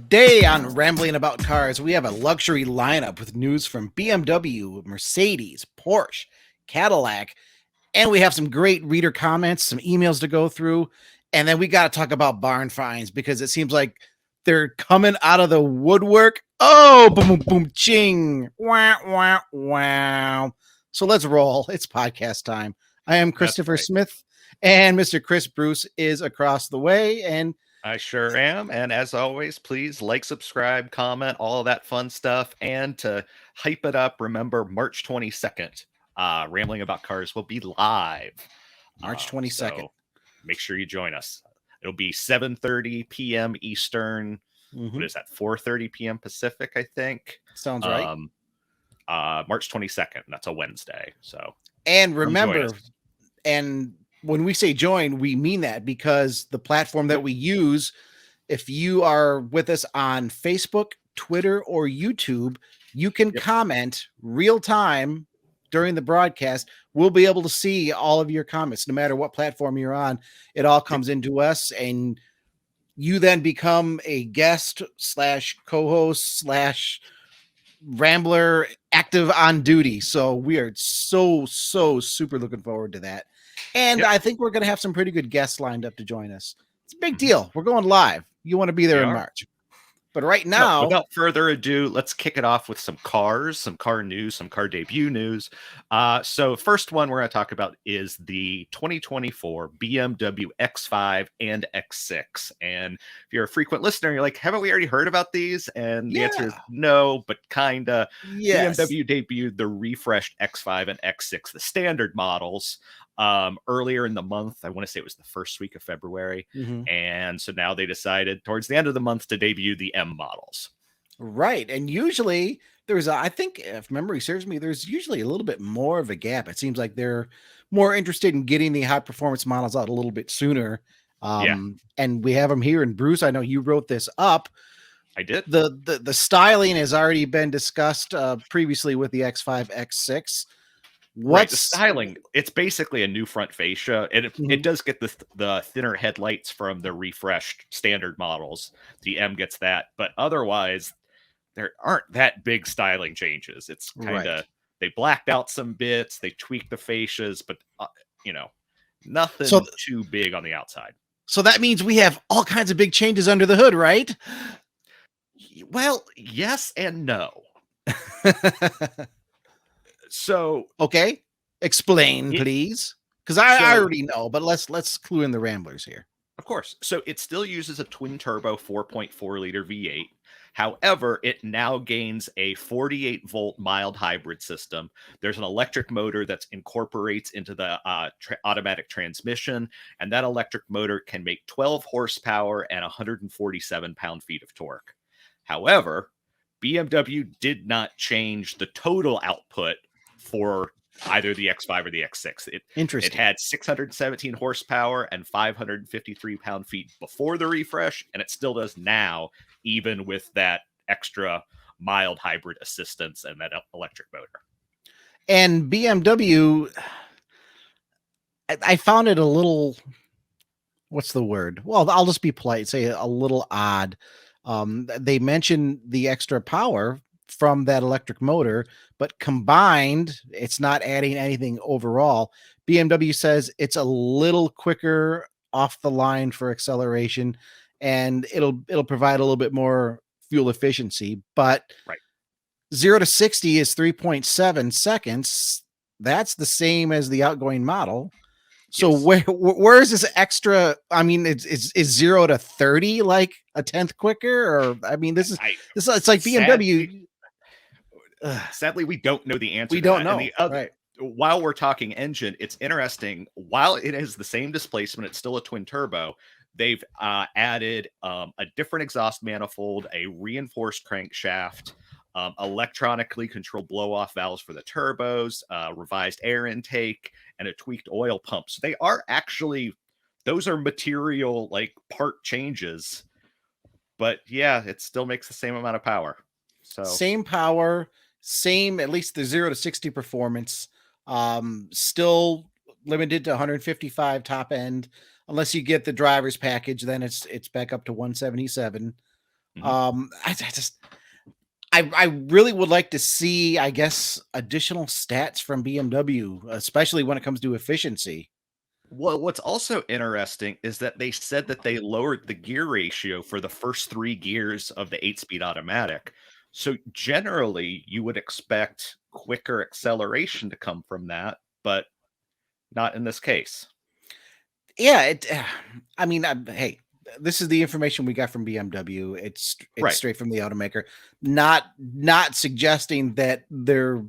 Today on Rambling About Cars, we have a luxury lineup with news from BMW, Mercedes, Porsche, Cadillac, and we have some great reader comments, some emails to go through, and then we got to talk about barn finds because it seems like they're coming out of the woodwork. Oh, boom, boom, boom, ching, wow, wow, wow. So let's roll. It's podcast time. I am Christopher Smith, and Mr. Chris Bruce is across the way, and I sure am. And as always, please like, subscribe, comment, all of that fun stuff. And to hype it up, remember March 22nd, Rambling About Cars will be live. March 22nd. So make sure you join us. It'll be 7:30 p.m. Eastern. What is that? 4:30 p.m. Pacific, I think. Sounds right. March 22nd. That's a Wednesday. So, and remember, and when we say join, we mean that because the platform that we use, if you are with us on Facebook, Twitter, or YouTube, you can comment real time during the broadcast. We'll be able to see all of your comments, no matter what platform you're on. It all comes into us, and you then become a guest / co-host / rambler active on duty. So we are so super looking forward to that. And I think we're going to have some pretty good guests lined up to join us. It's a big deal. We're going live. You want to be there in March. But right now, without further ado, let's kick it off with some cars, some car news, some car debut news. So first one we're going to talk about is the 2024 BMW X5 and X6. And if you're a frequent listener, you're like, haven't we already heard about these? And the answer is no, but kind of. BMW debuted the refreshed X5 and X6, the standard models, earlier in the month. I want to say it was the first week of February. And so now they decided towards the end of the month to debut the M models. Right. And usually there's, I think if memory serves me, there's usually a little bit more of a gap. It seems like they're more interested in getting the high performance models out a little bit sooner. And we have them here. And Bruce, I know you wrote this up. I did. The styling has already been discussed previously with the X5, X6. What's the styling? It's basically a new front fascia. It does get the thinner headlights from the refreshed standard models. The M gets that, but otherwise there aren't that big styling changes. It's kind of they blacked out some bits, they tweaked the fascias, but nothing too big on the outside. So that means we have all kinds of big changes under the hood, right? Well, yes and no. So okay, explain, please, because I already know, but let's clue in the ramblers here. Of course. So it still uses a twin turbo 4.4 liter V8. However, it now gains a 48 volt mild hybrid system. There's an electric motor that incorporates into the automatic transmission, and that electric motor can make 12 horsepower and 147 pound-feet of torque. However, BMW did not change the total output for either the X5 or the X6. It had 617 horsepower and 553 pound-feet before the refresh, and it still does now, even with that extra mild hybrid assistance and that electric motor. And BMW, I found it a little, what's the word? Well, I'll just be polite, say a little odd. They mentioned the extra power from that electric motor, but combined, it's not adding anything overall. BMW says it's a little quicker off the line for acceleration, and it'll provide a little bit more fuel efficiency. But 0 to 60 is 3.7 seconds. That's the same as the outgoing model. So where is this extra? I mean, is 0 to 30 like a 10th quicker? Or I mean, this is it's like BMW. Sadly, we don't know the answer. We don't know. While we're talking engine, it's interesting. While it is the same displacement, it's still a twin turbo. They've added a different exhaust manifold, a reinforced crankshaft, electronically controlled blow-off valves for the turbos, revised air intake, and a tweaked oil pump. So they are actually, those are material like part changes. But yeah, it still makes the same amount of power. So same power, same, at least the 0 to 60 performance, still limited to 155 top end, unless you get the driver's package, then it's back up to 177. I really would like to see, I guess, additional stats from BMW, especially when it comes to efficiency. Well, what's also interesting is that they said that they lowered the gear ratio for the first 3 gears of the 8-speed automatic. So generally, you would expect quicker acceleration to come from that, but not in this case. Yeah, I mean, hey, this is the information we got from BMW. It's Right. straight from the automaker, not suggesting that they're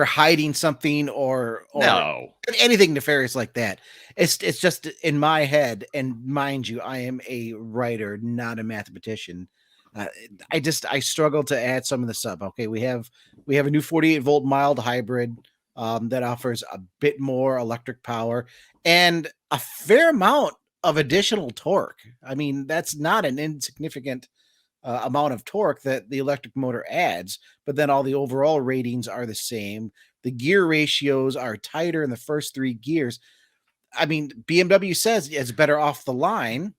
hiding something or No. anything nefarious like that. It's just in my head, and mind you, I am a writer, not a mathematician. Uh, I struggle to add some of this up. Okay, we have a new 48-volt mild hybrid that offers a bit more electric power and a fair amount of additional torque. I mean, that's not an insignificant amount of torque that the electric motor adds, but then all the overall ratings are the same. The gear ratios are tighter in the first 3 gears. I mean, BMW says it's better off the line.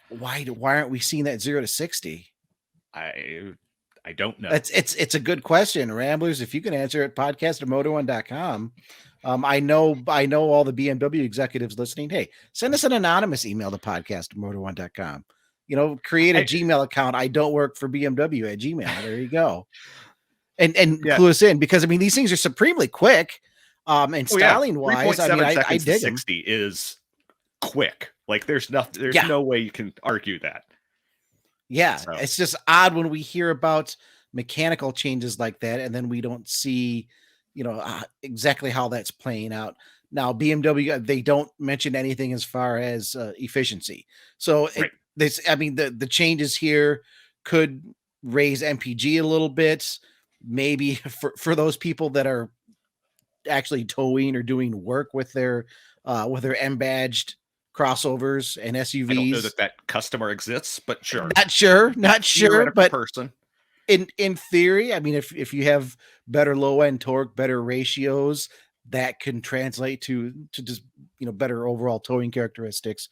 Why aren't we seeing that 0 to 60? I don't know. It's a good question, Ramblers. If you can answer it, podcast@motor1.com. I know all the BMW executives listening. Hey, send us an anonymous email to podcast@motor1.com. Create a Gmail account. I don't work for BMW at Gmail. There you go. And clue us in, because I mean, these things are supremely quick. And styling wise, I mean, I dig 60 is quick. Like there's no way you can argue that. Yeah, so it's just odd when we hear about mechanical changes like that, and then we don't see, exactly how that's playing out. Now, BMW, they don't mention anything as far as efficiency. So right. The changes here could raise MPG a little bit, maybe for those people that are actually towing or doing work with their M-badged crossovers and SUVs. I don't know that customer exists, but sure. Not sure, but person. In theory, I mean, if you have better low end torque, better ratios, that can translate to just better overall towing characteristics.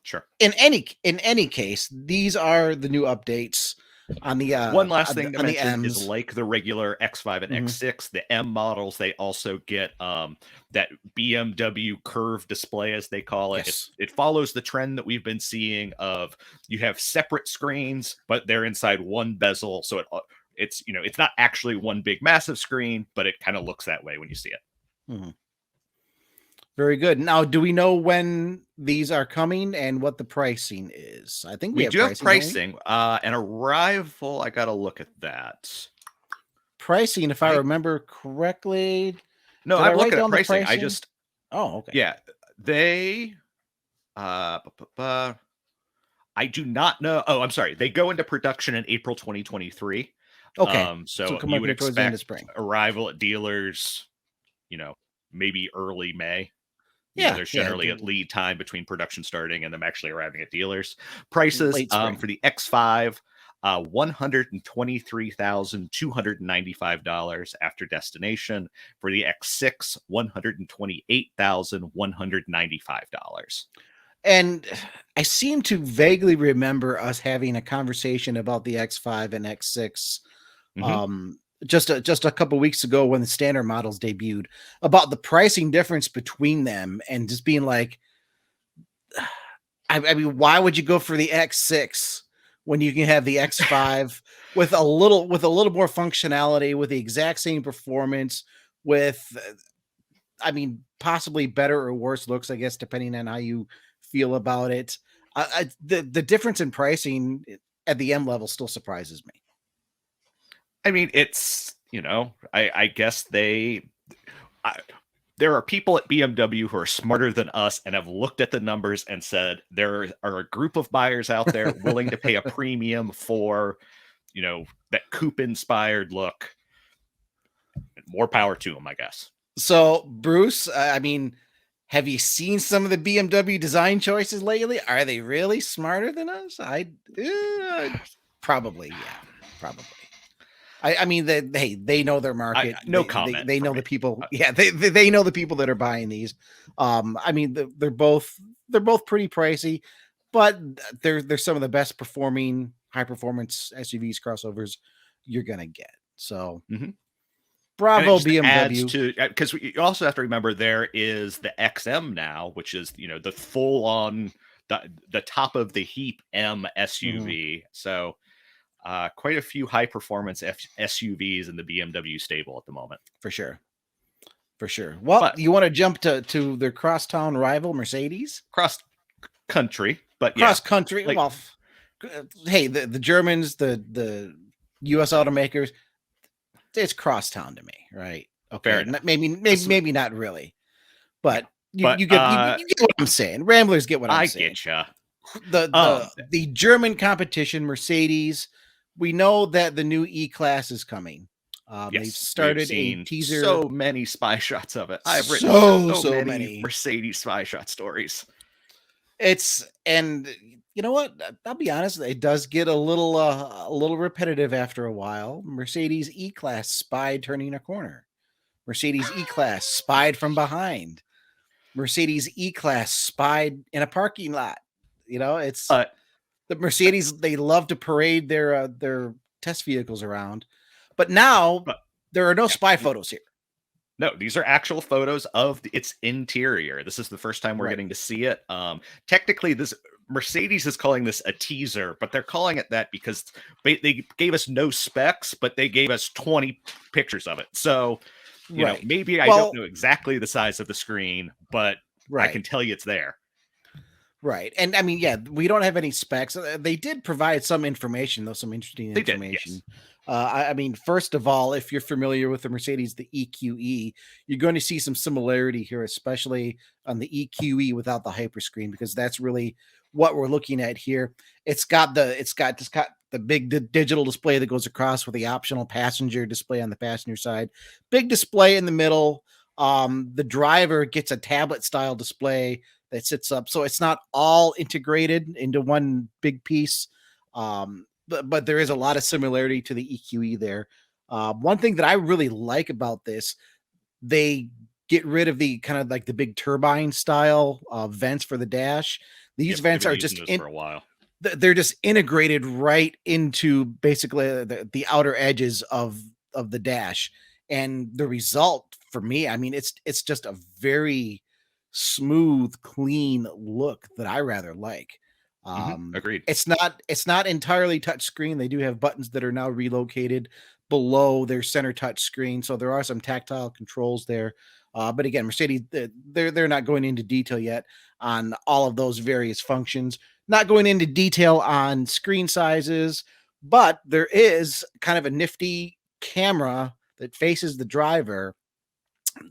Sure. In any case, these are the new updates on the one last thing to mention is like the regular X5 and X6, the M models, they also get that BMW curve display, as they call it. Yes. It follows the trend that we've been seeing of you have separate screens, but they're inside one bezel. So it's it's not actually one big massive screen, but it kind of looks that way when you see it. Mm-hmm. Very good. Now, do we know when these are coming and what the pricing is? I think we do have pricing. And arrival, I got to look at that. Pricing, if I remember correctly. No, I'm looking at pricing. Oh, okay. Yeah, they. I do not know. Oh, I'm sorry. They go into production in April 2023. Okay. So you would expect arrival at dealers, maybe early May. There's generally a lead time between production starting and them actually arriving at dealers. Prices for the X5, $123,295 after destination. For the X6, $128,195. And I seem to vaguely remember us having a conversation about the X5 and X6 just a couple weeks ago when the standard models debuted, about the pricing difference between them, and just being like, I mean, why would you go for the X6 when you can have the X5 with a little more functionality, with the exact same performance, with, I mean, possibly better or worse looks, I guess, depending on how you feel about it. The difference in pricing at the M level still surprises me. I mean, it's, I guess there are people at BMW who are smarter than us and have looked at the numbers and said there are a group of buyers out there willing to pay a premium for, that coupe-inspired look. More power to them, I guess. So, Bruce, I mean, have you seen some of the BMW design choices lately? Are they really smarter than us? Probably, yeah, probably. I mean, they know their market. No comment. They know the people. Yeah, they know the people that are buying these. I mean, they're both pretty pricey. but they're some of the best performing high performance SUVs crossovers you're gonna get. So Mhm. And it bravo just adds BMW. to, because you also have to remember there is the XM now, which is, the full on, the top of the heap M Mhm, SUV. So quite a few high performance SUVs in the BMW stable at the moment. for sure. For sure. Well, But you want to jump to their crosstown rival, Mercedes? cross country, but yeah, Cross country. like Well, hey, the Germans, the U.S. automakers, it's crosstown to me, right? fair Okay, enough. maybe not really, Yeah, but you but you get you get what I'm saying. Ramblers get what I'm I saying. get you. The the Um, the German competition, Mercedes. We know that the new E-Class is coming. They've yes, we have started a seen teaser. so many spy shots of it. I've written so So many many. Mercedes spy shot stories. And you know what? I'll be honest, it does get a little repetitive after a while. Mercedes E-Class spied turning a corner. Mercedes E-Class spied from behind. Mercedes E-Class spied in a parking lot. It's But the Mercedes, they love to parade their test vehicles around. But now but there are no yeah, spy photos here. no, these are actual photos of its interior. This is the first time we're Right. getting to see it. Technically, this Mercedes is calling this a teaser, but they're calling it that because they gave us no specs, but they gave us 20 pictures of it. So, Right. maybe I don't Well, know exactly the size of the screen, but I can right. tell you it's there. Right. And I mean, yeah, we don't have any specs. They did provide some information, though, some interesting They did, information. yes. I mean, first of all, if you're familiar with the Mercedes, the EQE, you're going to see some similarity here, especially on the EQE without the hyperscreen, because that's really what we're looking at here. It's got the big digital display that goes across with the optional passenger display on the passenger side, big display in the middle. The driver gets a tablet style display that sits up. So it's not all integrated into one big piece. But there is a lot of similarity to the EQE there. One thing that I really like about this, they get rid of the kind of like the big turbine style vents for the dash. These Yep, they've vents been are using just this for a while. they're just integrated right into basically the outer edges of the dash, and the result for me, I mean, it's just a very smooth, clean look that I rather like. Agreed. It's not entirely touch screen. They do have buttons that are now relocated below their center touch screen, so there are some tactile controls there. But again, Mercedes, they're not going into detail yet on all of those various functions, not going into detail on screen sizes, but there is kind of a nifty camera that faces the driver.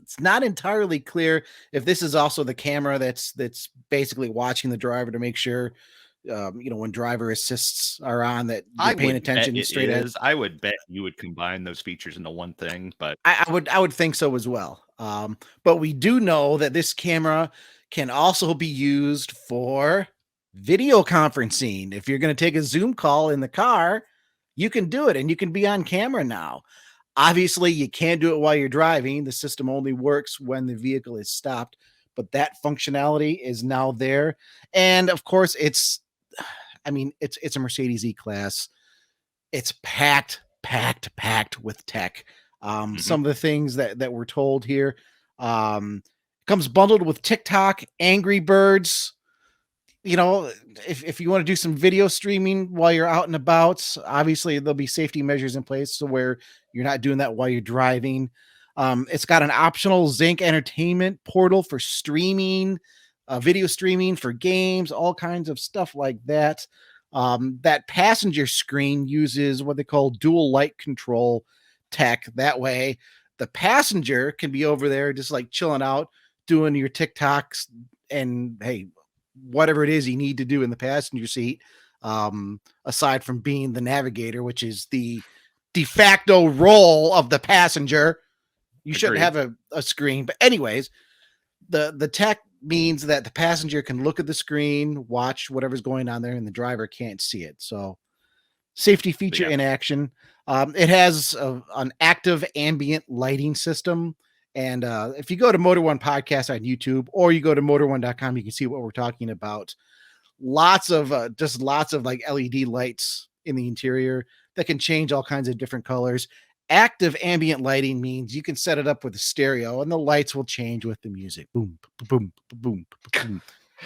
It's not entirely clear if this is also the camera that's basically watching the driver to make sure, when driver assists are on, that you're I paying would bet attention it straight ahead. is. I would bet you would combine those features into one thing, but I would think so as well. But we do know that this camera can also be used for video conferencing. If you're going to take a Zoom call in the car, you can do it, and you can be on camera now. Obviously, you can't do it while you're driving. The system only works when the vehicle is stopped, but that functionality is now there. And of course, I mean, it's a Mercedes E-Class. It's packed with tech. mhm. Some of the things that we're told here, comes bundled with TikTok, Angry Birds. If you want to do some video streaming while you're out and about, obviously there'll be safety measures in place so where you're not doing that while you're driving. It's got an optional Zinc Entertainment portal for streaming, video streaming for games, all kinds of stuff like that. That passenger screen uses what they call dual light control tech. That way, the passenger can be over there just like chilling out, doing your TikToks, and hey, whatever it is you need to do in the passenger seat, aside from being the navigator, which is the de facto role of the passenger. You shouldn't Agreed. have a screen. But anyways, the tech means that the passenger can look at the screen, watch whatever's going on there, and the driver can't see it. So safety But feature yeah, in action. It has an active ambient lighting system. And if you go to Motor One Podcast on YouTube or you go to motor1.com, you can see what we're talking about. lots of like LED lights in the interior that can change all kinds of different colors. Active ambient lighting means you can set it up with a stereo and the lights will change with the music. Boom, boom, boom, boom.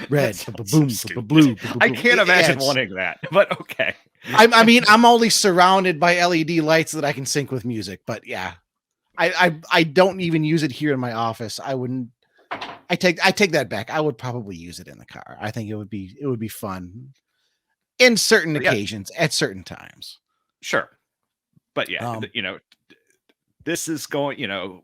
Red, boom, blue. I can't imagine wanting that, but okay. I mean, I'm only surrounded by LED lights that I can sync with music, but yeah, I don't even use it here in my office. I wouldn't. I take that back. I would probably use it in the car. I think it would be fun in certain occasions at certain times. Sure. But yeah, this is going,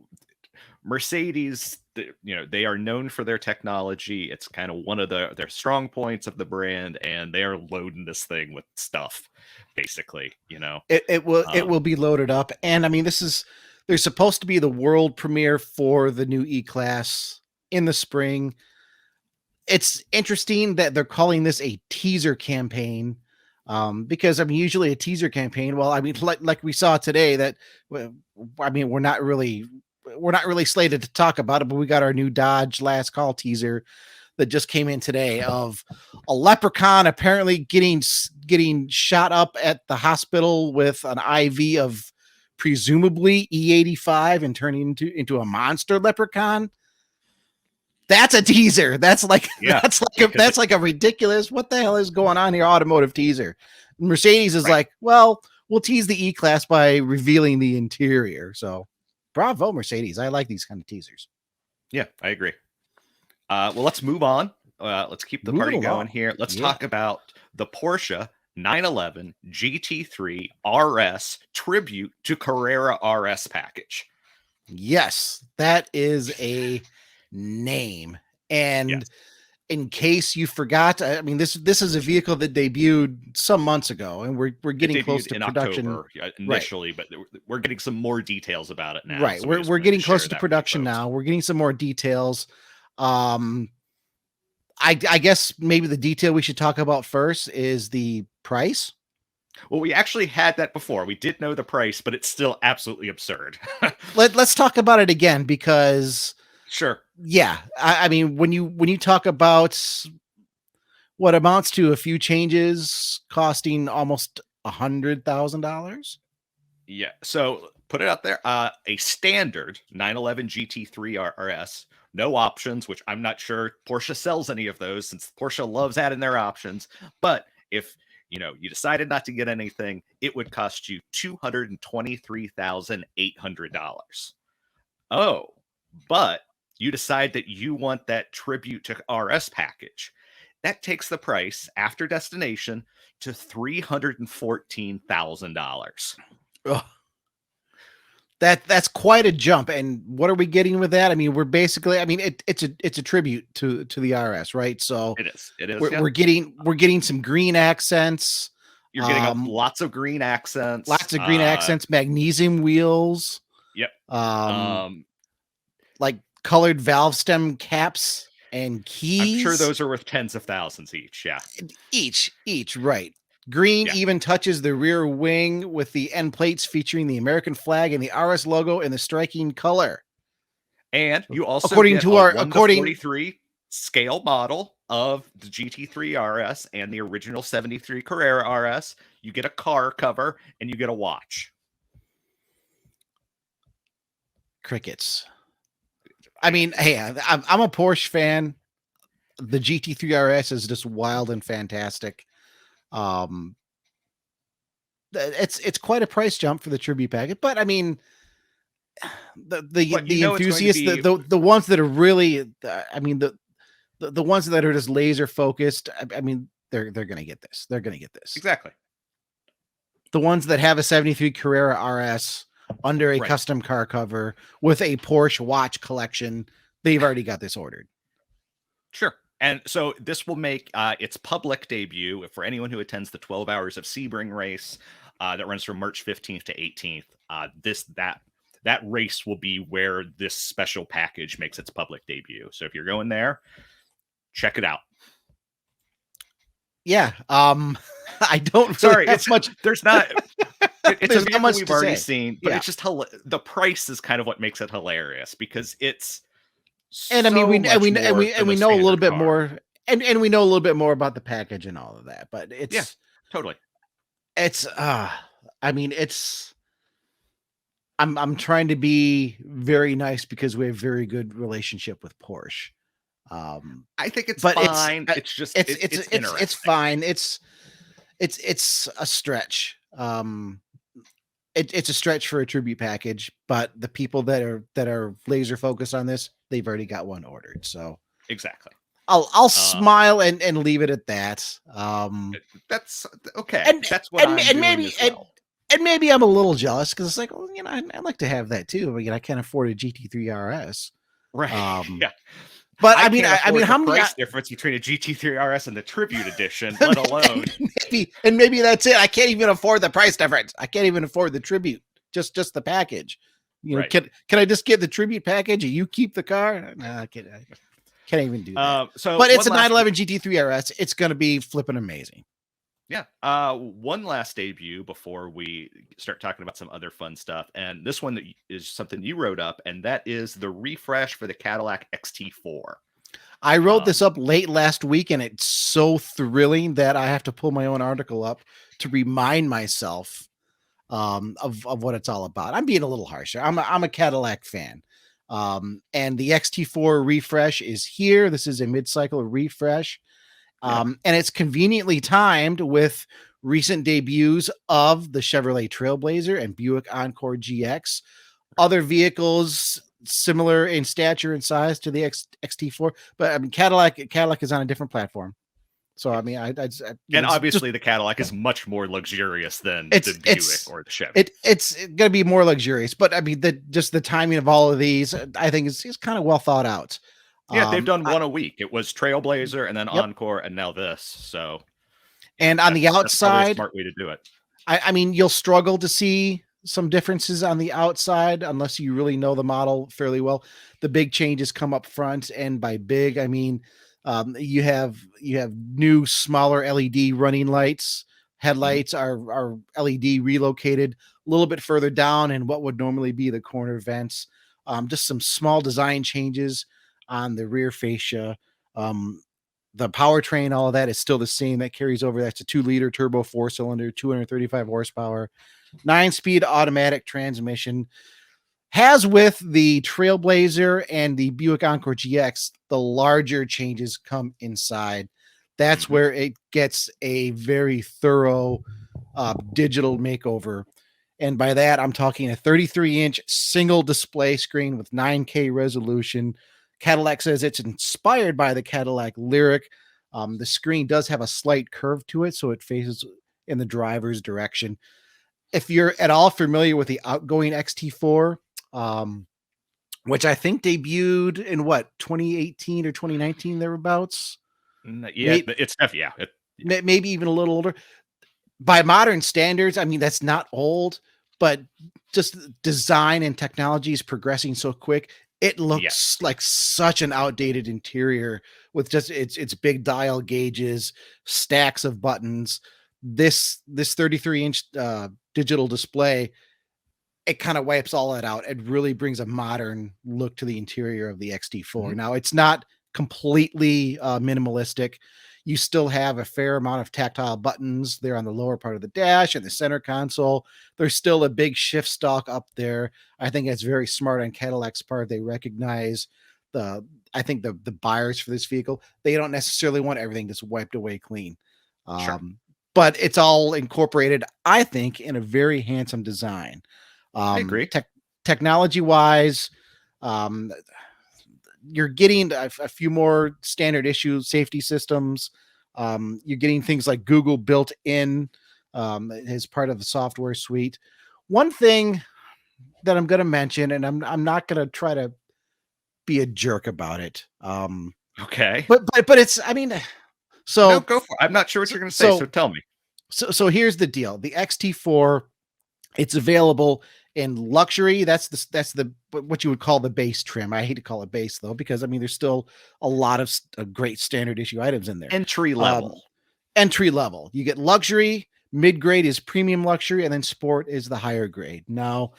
Mercedes, they are known for their technology. It's kind of one of their strong points of the brand, and they are loading this thing with stuff, basically, It will be loaded up. And I mean, there's supposed to be the world premiere for the new E-Class in the spring. It's interesting that they're calling this a teaser campaign. Because I mean, usually a teaser campaign. Well, I mean, like we saw today that, I mean, we're not really slated to talk about it, but we got our new Dodge Last Call teaser that just came in today of a leprechaun apparently getting shot up at the hospital with an IV of presumably E85 and turning into a monster leprechaun. That's a teaser. That's like a ridiculous. What the hell is going on here? Automotive teaser. Mercedes is like, well, we'll tease the E-Class by revealing the interior. So, bravo, Mercedes. I like these kind of teasers. Yeah, I agree. Well, let's move on. Let's keep the party going here. Let's talk about the Porsche 911 GT3 RS tribute to Carrera RS package. Yes, that is a name. And in case you forgot, I mean, this is a vehicle that debuted some months ago, and we're getting close to production October, initially, but we're getting some more details about it now. Right, so we're getting closer to production now. We're getting some more details. I guess maybe the detail we should talk about first is the price. Well, we actually had that before. We did know the price, but it's still absolutely absurd. Let's talk about it again because. Sure. Yeah, I mean, when you talk about what amounts to a few changes costing almost $100,000. Yeah. So put it out there. A standard 911 GT3 RS, no options, which I'm not sure Porsche sells any of those since Porsche loves adding their options. But if you decided not to get anything, it would cost you $223,800. Oh, but you decide that you want that tribute to RS package. That takes the price after destination to $314,000. That's quite a jump. And what are we getting with that? I mean, we're basically, it's a tribute to the RS, right? So it is. We're getting some green accents. You're getting lots of green accents. Magnesium wheels. Yep. Like colored valve stem caps and keys. I'm sure those are worth tens of thousands each. Yeah. Each, right. Green even touches the rear wing with the end plates featuring the American flag and the RS logo in the striking color. And you also according get to our 43 scale model of the GT3 RS and the original 73 Carrera RS. You get a car cover and you get a watch. Crickets. I mean, hey, I'm a Porsche fan. The GT3 RS is just wild and fantastic. It's quite a price jump for the tribute package, but I mean, the enthusiasts, the ones that are really, the ones that are just laser focused. I mean, they're gonna get this. They're gonna get this. Exactly. The ones that have a 73 Carrera RS under a custom car cover with a Porsche watch collection, they've already got this ordered. Sure. And so this will make its public debut for anyone who attends the 12 Hours of Sebring race that runs from March 15th to 18th. That race will be where this special package makes its public debut. So if you're going there, check it out. Yeah. I don't. Sorry, it's much. There's not. It's a vehicle we've already seen, but it's just the price is kind of what makes it hilarious because it's. And I mean, we know a little bit more. and we know a little bit more about the package and all of that, but Yeah, totally. it's I mean, I'm trying to be very nice because we have very good relationship with Porsche. I think it's But fine. It's just it's it's interesting. fine. It's a stretch. It's a stretch for a tribute package, but the people that are laser focused on this, they've already got one ordered. So Exactly. I'll smile and leave it at that. That's okay. And That's what I'm doing maybe as well. and maybe I'm a little jealous because it's like, well, you know, I'd like to have that too. I can't afford a GT3 RS. Right. Yeah. But I I mean, can't afford how the many price difference between a GT3 RS and the Tribute Edition, let alone. maybe that's it. I can't even afford the price difference. I can't even afford the Tribute. Just the package. You know, Right. can I just get the Tribute package and you keep the car? Nah, I can't even do that. So, but it's a one last 911 GT3 RS. It's going to be flipping amazing. Yeah. One last debut before we start talking about some other fun stuff. And this one is something you wrote up, and that is the refresh for the Cadillac XT4. I wrote this up late last week, and it's so thrilling that I have to pull my own article up to remind myself of what it's all about. I'm being a little harsher. I'm a Cadillac fan. And the XT4 refresh is here. This is a mid-cycle refresh. And it's conveniently timed with recent debuts of the Chevrolet Trailblazer and Buick Encore GX. Other vehicles similar in stature and size to the XT4, but I mean Cadillac is on a different platform. So I mean, and obviously the Cadillac is much more luxurious than the Buick or the Chevy. It's going to be more luxurious, but I mean the timing of all of these, I think is kind of well thought out. Yeah, they've done one a week. It was Trailblazer and then Encore and now this. So, and on the outside, a smart way to do it. I mean, you'll struggle to see some differences on the outside unless you really know the model fairly well. The big changes come up front, and by big, I mean you have new smaller LED running lights. Headlights are LED relocated a little bit further down in what would normally be the corner vents. Just some small design changes on the rear fascia. The powertrain, all of that is still the same. That carries over. That's a 2-liter turbo 4-cylinder, 235 horsepower, 9-speed automatic transmission. Has with the Trailblazer and the Buick Encore GX, the larger changes come inside. That's where it gets a very thorough digital makeover. And by that, I'm talking a 33-inch single display screen with 9K resolution. Cadillac says it's inspired by the Cadillac Lyric. The screen does have a slight curve to it, so it faces in the driver's direction. If you're at all familiar with the outgoing XT4, which I think debuted in 2018 or 2019 thereabouts. Yeah, maybe even a little older. By modern standards, I mean that's not old, but just design and technology is progressing so quick. It looks like such an outdated interior with just its big dial gauges, stacks of buttons. This 33-inch digital display, it kind of wipes all that out. It really brings a modern look to the interior of the XT4. Now, it's not completely minimalistic. You still have a fair amount of tactile buttons there on the lower part of the dash and the center console. There's still a big shift stalk up there. I think that's very smart on Cadillac's part. They recognize the buyers for this vehicle. They don't necessarily want everything just wiped away clean. But it's all incorporated, I think, in a very handsome design. I agree. Technology wise, you're getting a few more standard issue safety systems. You're getting things like Google built in as part of the software suite. One thing that I'm going to mention, and I'm not going to try to be a jerk about it. Okay. But it's, I mean, so no, go for it. I'm not sure what you're going to say, so tell me. So here's the deal. The XT4, it's available in luxury. That's the what you would call the base trim. I hate to call it base though, because I mean there's still a lot of great standard issue items in there. Entry level. You get luxury, mid-grade is premium luxury, and then sport is the higher grade. Now,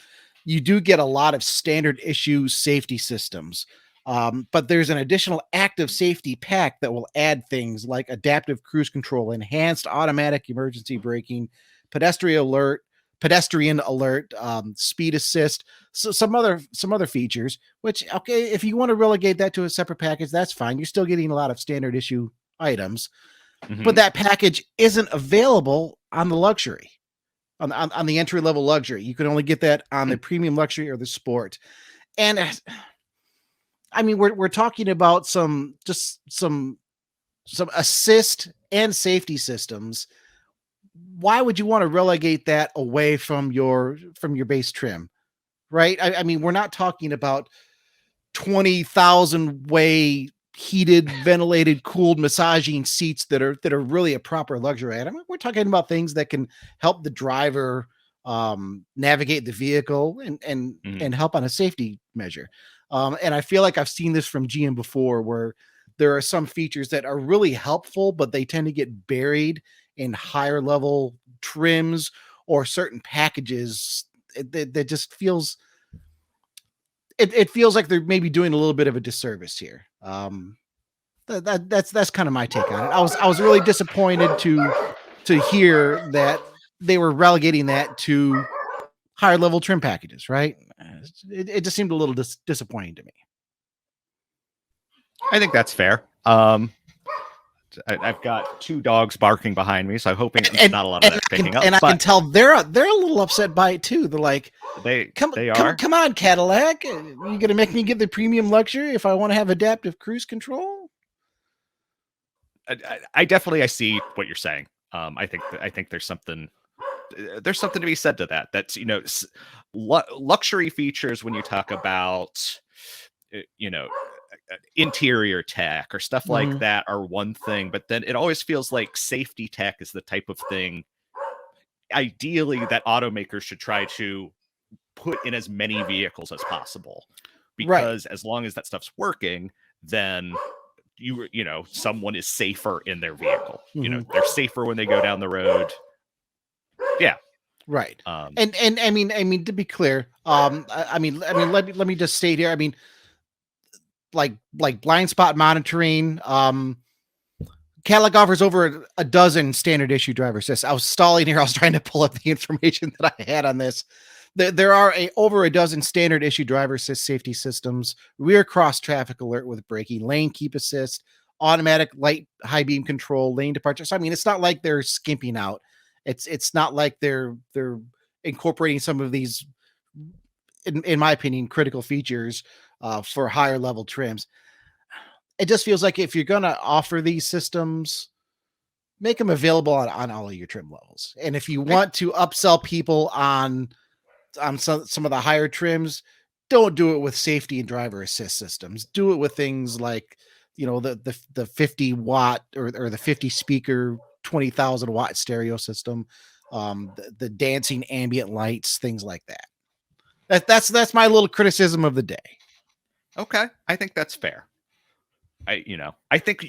you do get a lot of standard issue safety systems. But there's an additional active safety pack that will add things like adaptive cruise control, enhanced automatic emergency braking, pedestrian alert, speed assist, so some other features. Which, okay, if you want to relegate that to a separate package, that's fine. You're still getting a lot of standard issue items, but that package isn't available on the luxury, on the entry level luxury. You can only get that on the premium luxury or the sport. And I mean, we're talking about some assist and safety systems. Why would you want to relegate that away from your base trim, right? I mean, we're not talking about 20,000 way heated, ventilated, cooled, massaging seats that are really a proper luxury item. We're talking about things that can help the driver navigate the vehicle and help on a safety measure. And I feel like I've seen this from GM before, where there are some features that are really helpful, but they tend to get buried in higher level trims or certain packages. That just feels, it feels like they're maybe doing a little bit of a disservice here. That's kind of my take on it. I was really disappointed to hear that they were relegating that to higher level trim packages, right? It just seemed a little disappointing to me. I think that's fair. I've got two dogs barking behind me, so I'm hoping it's not a lot of that picking up. And I can tell they're a little upset by it too. They're like, come on, Cadillac, you gonna make me get the premium luxury if I want to have adaptive cruise control? I definitely see what you're saying. I think there's something to be said to that. That's, you know, luxury features when you talk about, you know, interior tech or stuff like that are one thing, but then it always feels like safety tech is the type of thing ideally that automakers should try to put in as many vehicles as possible, because as long as that stuff's working, then you know, someone is safer in their vehicle. You know, they're safer when they go down the road. Yeah. Right. And I mean, to be clear, I mean, let me just state here. I mean, like blind spot monitoring, Cadillac offers over a dozen standard issue driver assists. I was stalling here. I was trying to pull up the information that I had on this. There are over a dozen standard issue driver assist safety systems, rear cross traffic alert with braking, lane keep assist, automatic light high beam control, lane departure. So I mean, it's not like they're skimping out. It's not like they're incorporating some of these, in my opinion, critical features for higher level trims. It just feels like if you're going to offer these systems, make them available on all of your trim levels. And if you want to upsell people on some of the higher trims, don't do it with safety and driver assist systems. Do it with things like, you know, the 50 watt or the 50 speaker, 20,000 watt stereo system, the dancing ambient lights, things like that. That's my little criticism of the day. Okay, I think that's fair. I think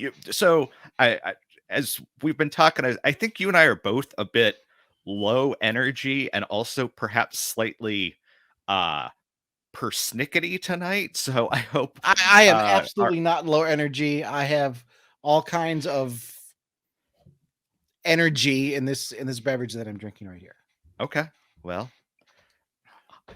as we've been talking, I think you and I are both a bit low energy and also perhaps slightly persnickety tonight. So I hope I am absolutely not low energy. I have all kinds of energy in this beverage that I'm drinking right here. Okay, well,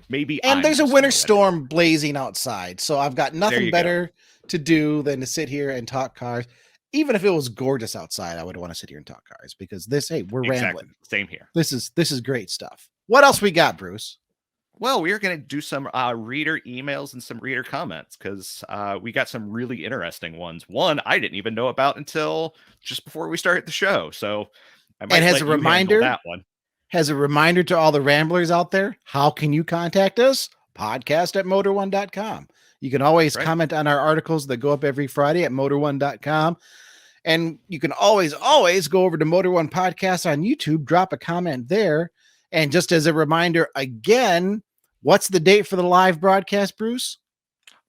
maybe. And there's a winter storm blazing outside, so I've got nothing better to do than to sit here and talk cars. Even if it was gorgeous outside, I would want to sit here and talk cars, because we're rambling. Same here. This is great stuff. What else we got, Bruce? Well, we are going to do some reader emails and some reader comments, because we got some really interesting ones. One I didn't even know about until just before we started the show. So I might let you handle that one. Has a reminder to all the ramblers out there, how can you contact us? podcast@motor1.com. You can always comment on our articles that go up every Friday at motor1.com. And you can always go over to Motor One Podcast on YouTube, drop a comment there. And just as a reminder, again, what's the date for the live broadcast, Bruce?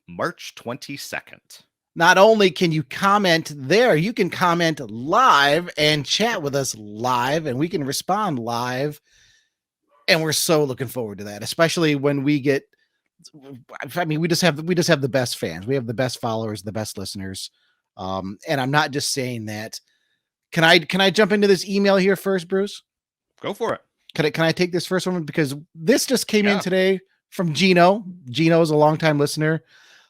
March 22nd. Not only can you comment there, you can comment live and chat with us live, and we can respond live. And we're so looking forward to that, especially when we get I mean, we just have the best fans. We have the best followers, the best listeners. And I'm not just saying that. Can I jump into this email here first, Bruce? Go for it. Can I take this first one? Because this just came in Yeah. today from Gino. Gino is a longtime listener.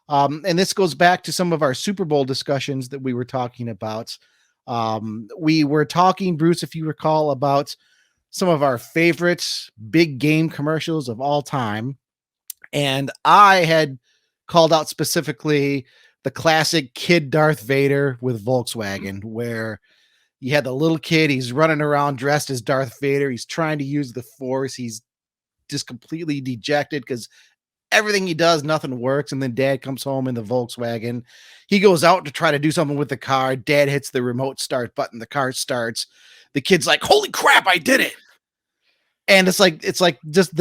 And this goes back to some of our Super Bowl discussions that we were talking about. We were talking, Bruce, if you recall, about some of our favorite big game commercials of all time. And I had called out specifically the classic kid Darth Vader with Volkswagen, where you had the little kid, he's running around dressed as Darth Vader. He's trying to use the Force. He's just completely dejected because everything he does, nothing works. And then dad comes home in the Volkswagen. He goes out to try to do something with the car. Dad hits the remote start button. The car starts. The kid's like, holy crap, I did it. And it's like just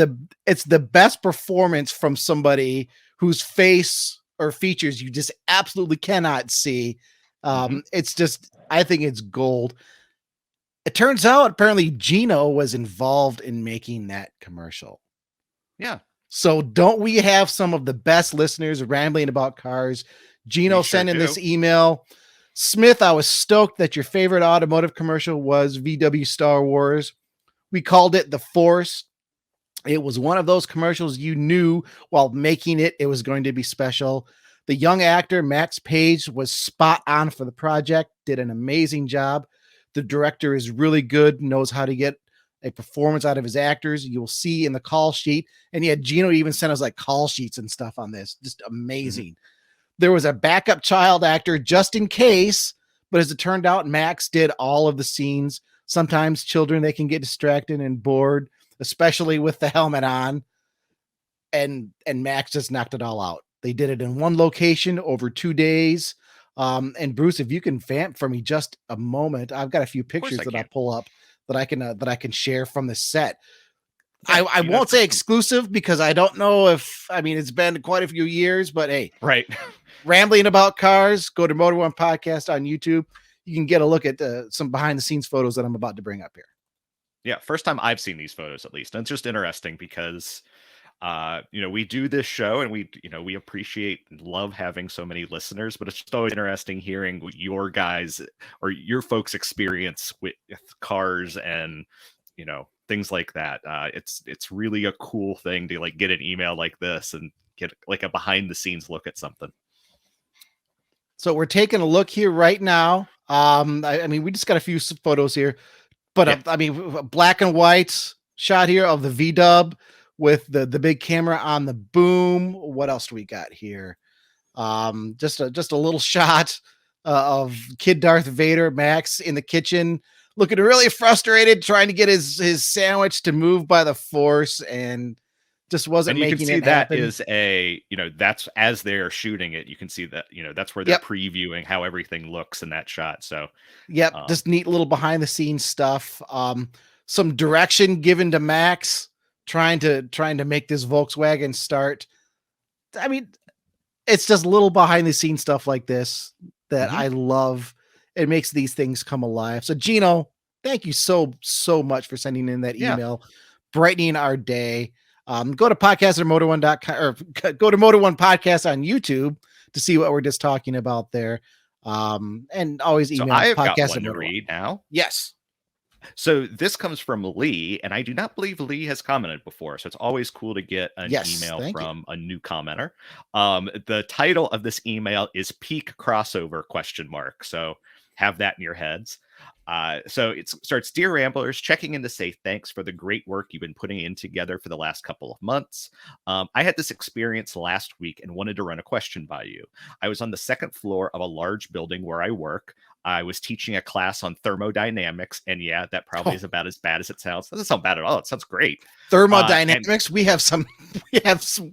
it's the best performance from somebody whose face or features you just absolutely cannot see. It's just, I think it's gold. It turns out apparently Gino was involved in making that commercial. Yeah. So don't we have some of the best listeners rambling about cars? Gino sent in this email. Smith, I was stoked that your favorite automotive commercial was VW Star Wars. We called it The Force. It was one of those commercials you knew while making it, it was going to be special. The young actor, Max Page, was spot on for the project, did an amazing job. The director is really good, knows how to get a performance out of his actors. You'll see in the call sheet. And yeah, Gino even sent us like call sheets and stuff on this. Just amazing. There was a backup child actor just in case, but as it turned out, Max did all of the scenes. Sometimes children, they can get distracted and bored, especially with the helmet on. And Max just knocked it all out. They did it in one location over 2 days. And Bruce, if you can vamp for me just a moment, I've got a few pictures that I'll pull up that I can share from the set. Yeah, I won't say exclusive because I don't know if, I mean, it's been quite a few years, but hey, right. Rambling about cars, go to Motor One Podcast on YouTube. You can get a look at some behind the scenes photos that I'm about to bring up here. Yeah. First time I've seen these photos, at least. And it's just interesting because, we do this show and we appreciate and love having so many listeners, but it's just always interesting hearing what your guys or your folks experience with cars and, things like that. It's really a cool thing to like get an email like this and get like a behind the scenes look at something. So we're taking a look here right now. I mean, we just got a few photos here, but I mean, black and white shot here of the V-dub with the big camera on the boom. What else do we got here? Just a little shot of kid Darth Vader, Max, in the kitchen, looking really frustrated, trying to get his sandwich to move by the Force, and just wasn't making it happen. And you can see that is that's as they're shooting it. You can see that, that's where they're previewing how everything looks in that shot. So, just neat little behind the scenes stuff. Some direction given to Max, trying to make this Volkswagen start. I mean, it's just little behind the scenes stuff like this that I love. It makes these things come alive. So Gino, thank you so much for sending in that email, brightening our day. Go to podcast@motor1.com or go to Motor One Podcast on YouTube to see what we're just talking about there. And always email. So I've got one to read now. Yes. So this comes from Lee, and I do not believe Lee has commented before. So it's always cool to get an email from a new commenter. The title of this email is Peak Crossover ? So have that in your heads. So it starts, Dear Ramblers, checking in to say thanks for the great work you've been putting in together for the last couple of months. I had this experience last week and wanted to run a question by you. I was on the second floor of a large building where I work. I was teaching a class on thermodynamics, and that probably is about as bad as it sounds. It doesn't sound bad at all. It sounds great. Thermodynamics. We have some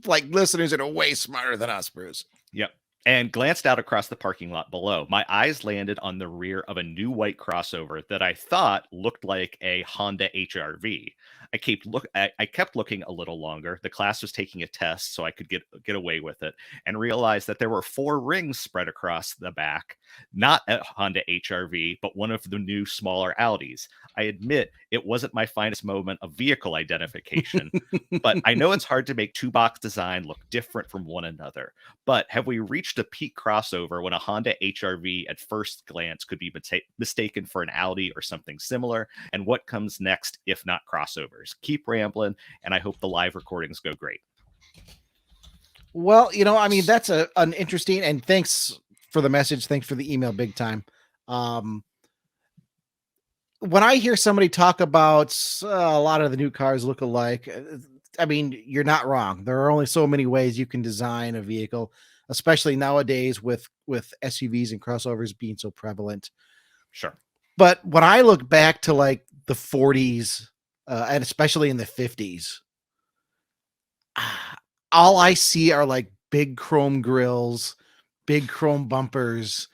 like listeners that are way smarter than us, Bruce. Yep. and glanced out across the parking lot below. My eyes landed on the rear of a new white crossover that I thought looked like a Honda HR-V. I kept looking a little longer. The class was taking a test, so I could get away with it, and realized that there were 4 rings spread across the back, not a Honda HR-V, but one of the new smaller Audis. I admit it wasn't my finest moment of vehicle identification, but I know it's hard to make two-box design look different from one another. But have we reached a peak crossover when a Honda HR-V at first glance could be mistaken for an Audi or something similar? And what comes next if not crossovers? Keep rambling, and I hope the live recordings go great. Well, I mean, that's an interesting, and thanks for the message. Thanks for the email, big time. When I hear somebody talk about a lot of the new cars look alike, I mean, you're not wrong. There are only so many ways you can design a vehicle, especially nowadays with SUVs and crossovers being so prevalent. Sure. But when I look back to like the 40s, and especially in the 50s, all I see are like big chrome grills, big chrome bumpers.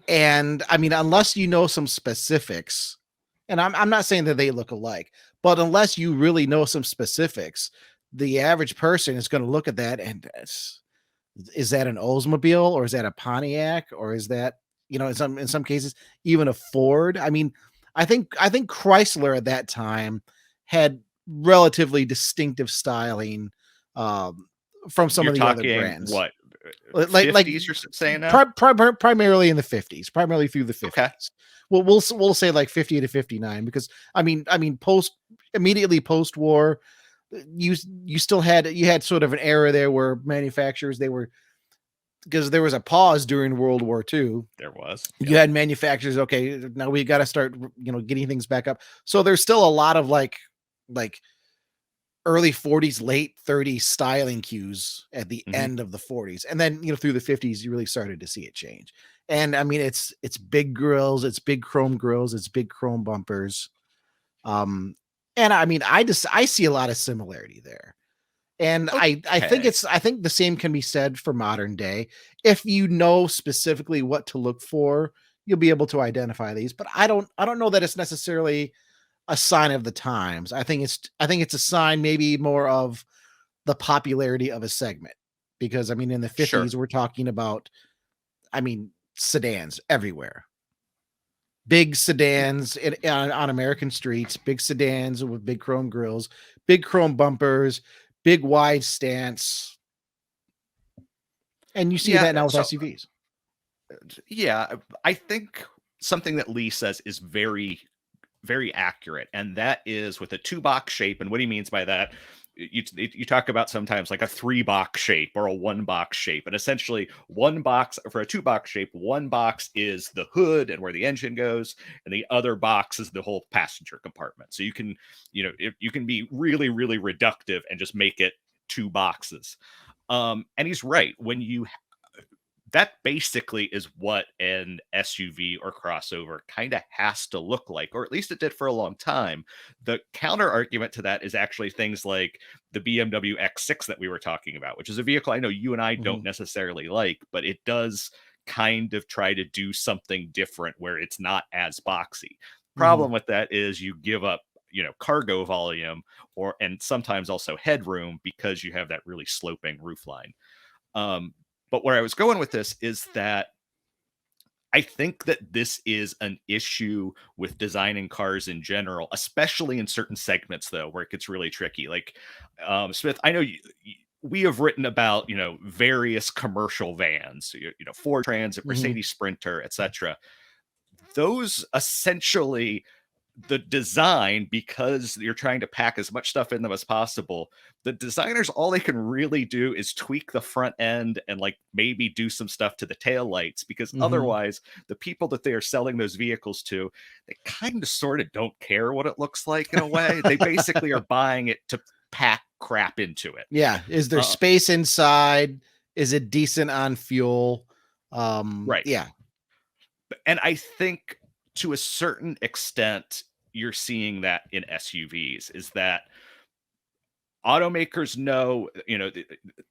And I mean, unless you know some specifics, and I'm not saying that they look alike, but unless you really know some specifics, the average person is going to look at that and is that an Oldsmobile, or is that a Pontiac, or is that, in some cases even a Ford? I mean, I think Chrysler at that time had relatively distinctive styling, from some You're of the other talking brands. what? Like 50s, you're saying now? Primarily in the 50s, primarily through the 50s. Okay. Well, we'll say like 50 to 59, because I mean, immediately post war, you had sort of an era there where manufacturers, because there was a pause during World War II. There was. You had manufacturers, okay, now we got to start, getting things back up. So there's still a lot of like early 40s, late 30s styling cues at the end of the 40s. And then, through the 50s, you really started to see it change. And I mean, it's big grills, it's big chrome grills, it's big chrome bumpers. And I mean, I see a lot of similarity there. And I think the same can be said for modern day. If you know specifically what to look for, you'll be able to identify these. But I don't know that it's necessarily a sign of the times. I think it's a sign maybe more of the popularity of a segment, because I mean, in the 50s, we're talking about, I mean, sedans everywhere, big sedans on American streets, big sedans with big chrome grills, big chrome bumpers, big wide stance. And you see that now with SUVs. Yeah, I think something that Lee says is very, very accurate, and that is with a 2-box shape. And what he means by that, you talk about sometimes like a 3-box shape or a 1-box shape, and essentially 1 box for a 2-box shape. 1 box is the hood and where the engine goes, and the other box is the whole passenger compartment. So you can, you can be really, really reductive and just make it 2 boxes. And he's right. That basically is what an SUV or crossover kind of has to look like, or at least it did for a long time. The counter argument to that is actually things like the BMW X6 that we were talking about, which is a vehicle I know you and I don't necessarily like, but it does kind of try to do something different where it's not as boxy. Problem with that is you give up, cargo volume and sometimes also headroom, because you have that really sloping roofline. But where I was going with this is that I think that this is an issue with designing cars in general, especially in certain segments, though, where it gets really tricky. Like, Smith, I know we have written about, various commercial vans, Ford Transit, Mercedes Sprinter, etc. Those essentially, the design, because you're trying to pack as much stuff in them as possible, the designers, all they can really do is tweak the front end and like maybe do some stuff to the tail lights, because otherwise the people that they are selling those vehicles to, they kind of sort of don't care what it looks like in a way. They basically are buying it to pack crap into it. Yeah. Is there space inside? Is it decent on fuel? Right. Yeah. And I think to a certain extent, you're seeing that in SUVs, is that automakers know,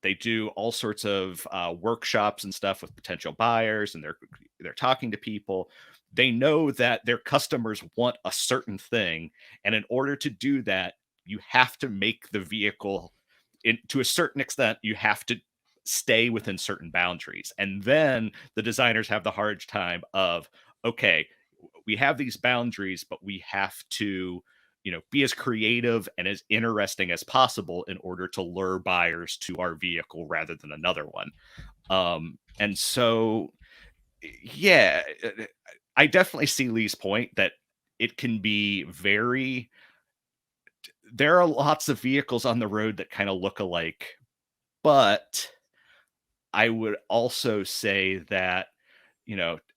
they do all sorts of workshops and stuff with potential buyers, and they're talking to people. They know that their customers want a certain thing, and in order to do that, you have to make the vehicle, to a certain extent, you have to stay within certain boundaries. And then the designers have the hard time of, okay, we have these boundaries, but we have to, be as creative and as interesting as possible in order to lure buyers to our vehicle rather than another one. And so, yeah, I definitely see Lee's point that it can be there are lots of vehicles on the road that kind of look alike, but I would also say that,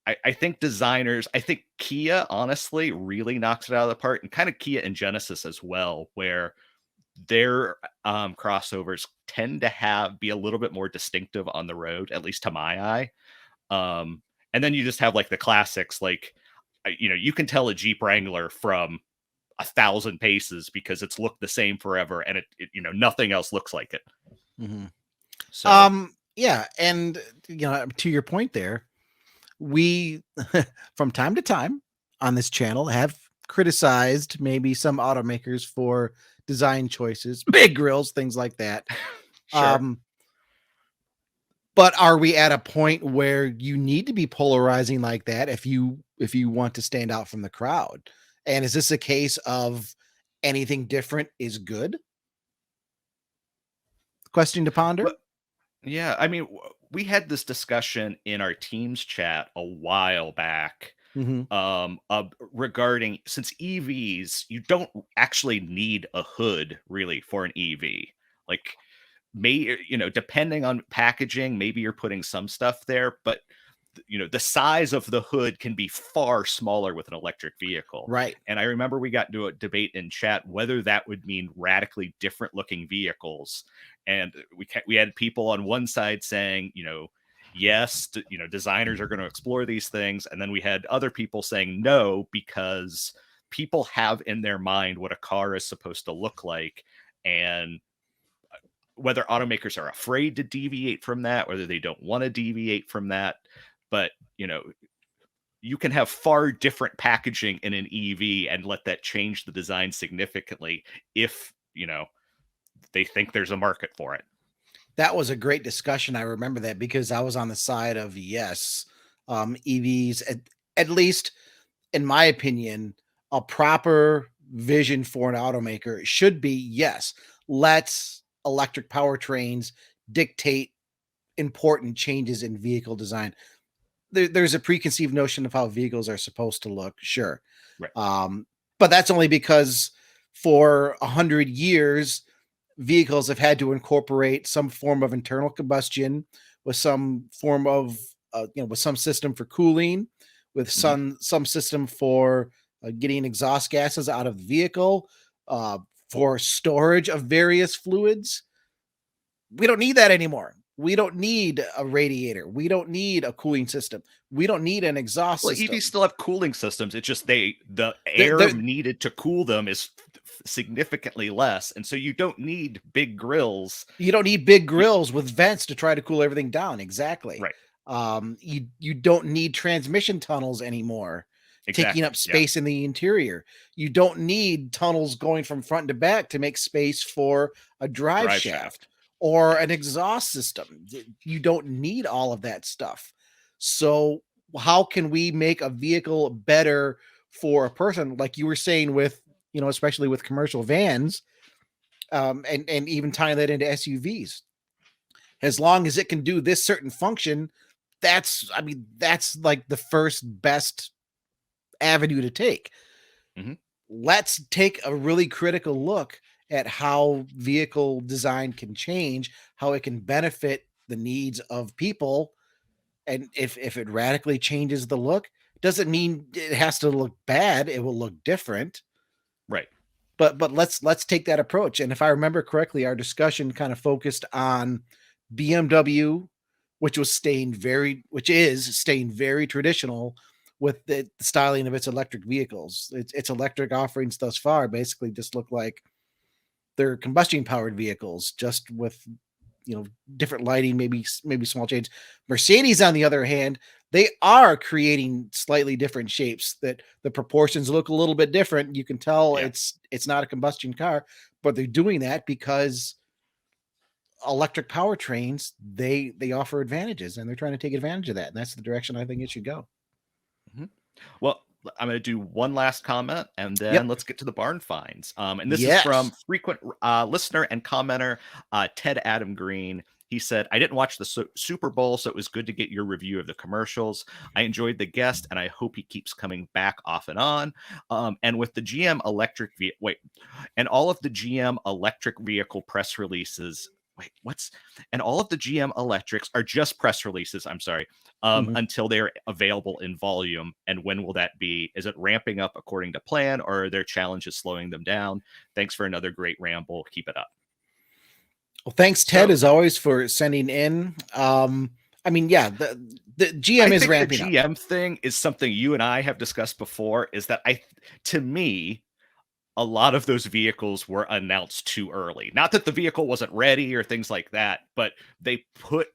I think I think Kia honestly really knocks it out of the park, and kind of Kia and Genesis as well, where their crossovers tend to be a little bit more distinctive on the road, at least to my eye. And then you just have like the classics, like, you can tell a Jeep Wrangler from 1,000 paces because it's looked the same forever, and nothing else looks like it. Mm-hmm. So, yeah, and to your point there, we from time to time on this channel have criticized maybe some automakers for design choices, big grills, things like that. sure. But are we at a point where you need to be polarizing like that if you want to stand out from the crowd? And is this a case of anything different is good? Question to ponder. But yeah, I mean, we had this discussion in our Teams chat a while back, Mm-hmm. regarding, since EVs, you don't actually need a hood really for an EV. Like, depending on packaging, maybe you're putting some stuff there, but the size of the hood can be far smaller with an electric vehicle. Right. And I remember we got into a debate in chat whether that would mean radically different looking vehicles. And we had people on one side saying, yes, designers are going to explore these things. And then we had other people saying no, because people have in their mind what a car is supposed to look like. And whether automakers are afraid to deviate from that, whether they don't want to deviate from that. But, you can have far different packaging in an EV and let that change the design significantly if, they think there's a market for it. That was a great discussion. I remember that because I was on the side of yes, EVs, at least in my opinion, a proper vision for an automaker should be yes, let's electric powertrains dictate important changes in vehicle design. There's a preconceived notion of how vehicles are supposed to look, sure. Right. But that's only because for 100 years, vehicles have had to incorporate some form of internal combustion with some form of, with some system for cooling, with some system for getting exhaust gases out of the vehicle, for storage of various fluids. We don't need that anymore. We don't need a radiator. We don't need a cooling system. We don't need an exhaust Well, system. EVs still have cooling systems. It's just the air needed to cool them is significantly less, and so you don't need big grills. You don't need big grills with vents to try to cool everything down. Exactly. Right. You don't need transmission tunnels anymore, Exactly. taking up space in the interior. You don't need tunnels going from front to back to make space for a drive shaft or an exhaust system. You don't need all of that stuff. So how can we make a vehicle better for a person? Like you were saying with, especially with commercial vans, and even tying that into SUVs, as long as it can do this certain function, that's like the first best avenue to take. Mm-hmm. Let's take a really critical look at how vehicle design can change, how it can benefit the needs of people. And if it radically changes the look, doesn't mean it has to look bad. It will look different. Right. But let's take that approach. And if I remember correctly, our discussion kind of focused on BMW, which is staying very traditional with the styling of its electric vehicles. Its electric offerings thus far basically just look like their combustion powered vehicles, just with different lighting, maybe small change. Mercedes, on the other hand, they are creating slightly different shapes, that the proportions look a little bit different. You can tell Yeah. it's not a combustion car, but they're doing that because electric powertrains, they offer advantages, and they're trying to take advantage of that. And that's the direction I think it should go. Mhm. Well, I'm going to do one last comment, and then Yep. let's get to the barn finds. And this is from Yes. frequent listener and commenter Ted Adam Green. He said, "I didn't watch the Super Bowl, so it was good to get your review of the commercials. I enjoyed the guest, and I hope he keeps coming back off and on. And with the GM and all of the GM electric vehicle press releases." And all of the GM electrics are just press releases. I'm sorry. Mhm. Until they're available in volume. And when will that be? Is it ramping up according to plan, or are there challenges slowing them down? Thanks for another great ramble. Keep it up. Well, thanks, Ted, So as always, for sending in. I mean, yeah, the I GM is think the ramping up. GM thing is something you and I have discussed before, is that to me, a lot of those vehicles were announced too early. Not that the vehicle wasn't ready or things like that, but they put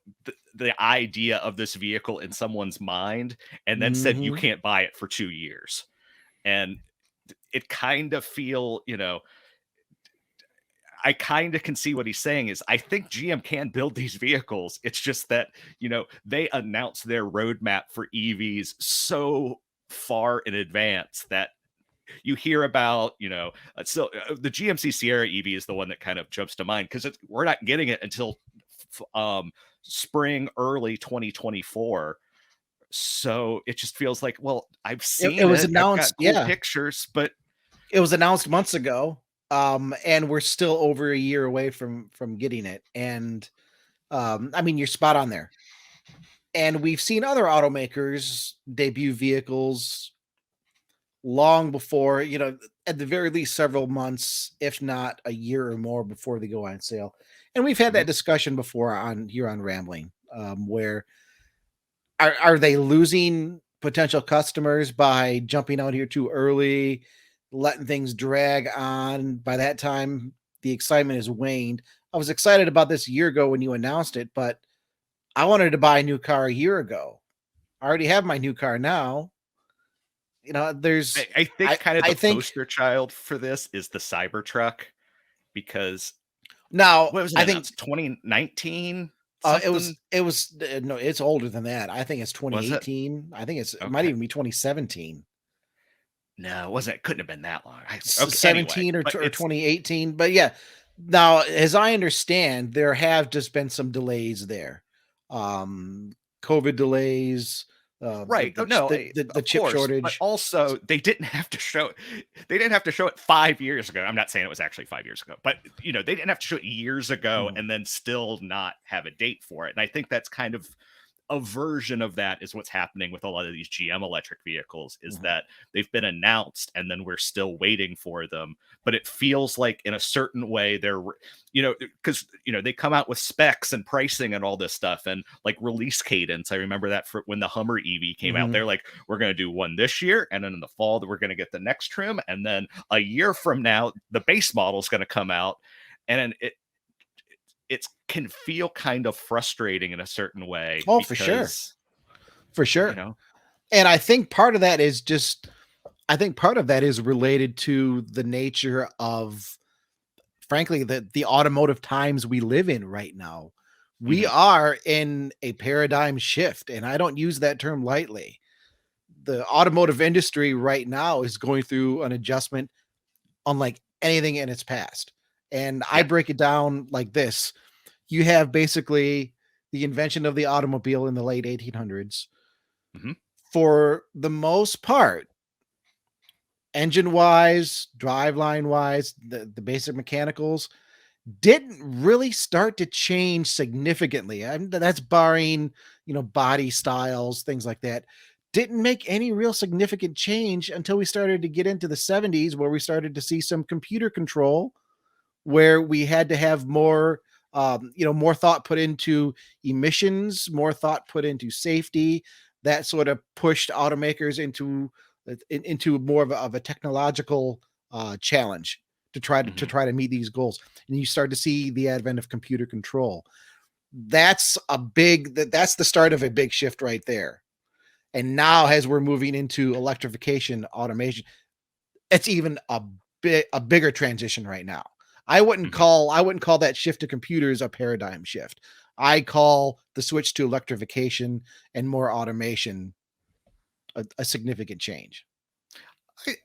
the idea of this vehicle in someone's mind and then said, you Mhm. can't buy it for 2 years. And it kind of I kind of can see what he's saying is, I think GM can build these vehicles. It's just that, they announce their roadmap for EVs so far in advance that you hear about, the GMC Sierra EV is the one that kind of jumps to mind, because we're not getting it until spring, early 2024. So it just feels like, well, I've It seen was it. I've announced, got cool yeah. pictures, but It was announced months ago, and we're still over a year away from getting it. And I mean, you're spot on there. And we've seen other automakers debut vehicles long before, at the very least several months, if not a year or more, before they go on sale. And we've had that Mhm. discussion before on Rambling, where are they losing potential customers by jumping out here too early, letting things drag on? By that time, the excitement has waned. I was excited about this a year ago when you announced it, but I wanted to buy a new car a year ago. I already have my new car now. I, There's I think kind of I the think poster child for this is the Cybertruck, because now what was it I think announced? 2019 it was something? no, it's older than that. I think it's Was it? 2018. I think it might Okay. even be 2017. No, it wasn't. It couldn't have been that long. Okay. Anyway, 17 or, but or it's 2018. But yeah, now as I understand, there have just been some delays there. Um, COVID delays, right. Oh no, the of chip course, but shortage. also they didn't have to show. They didn't have to show it 5 years ago. I'm not saying it was actually 5 years ago, but they didn't have to show it years ago Mm, and then still not have a date for it. And I think that's kind of a version of that is what's happening with a lot of these GM electric vehicles, is mhm. that they've been announced and then we're still waiting for them. But it feels like in a certain way because they come out with specs and pricing and all this stuff and like release cadence. I remember that for when the Hummer EV came out, Mhm. they're like, we're going to do one this year, and then in the fall we're going to get the next trim, and then a year from now the base model is going to come out. And it can feel kind of frustrating in a certain way, Oh, for sure, because for you sure. know And I think part of that is I think part of that is related to the nature of, frankly, the automotive times we live in right now. We mhm, are in a paradigm shift, and I don't use that term lightly. The automotive industry right now is going through an adjustment unlike anything in its past. And I yeah, break it down like this. You have basically the invention of the automobile in the late 1800s. mhm, For the most part, engine wise, driveline wise, the basic mechanicals didn't really start to change significantly. And that's barring, body styles, things like that. Didn't make any real significant change until we started to get into the 70s, where we started to see some computer control, where we had to have more, more thought put into emissions, more thought put into safety. That sort of pushed automakers into more of a technological challenge. to try to meet these goals. And you start to see the advent of computer control. That's the start of a big shift right there. And now, as we're moving into electrification, automation, it's even a bigger transition right now. I wouldn't call that shift to computers a paradigm shift. I call the switch to electrification and more automation a significant change.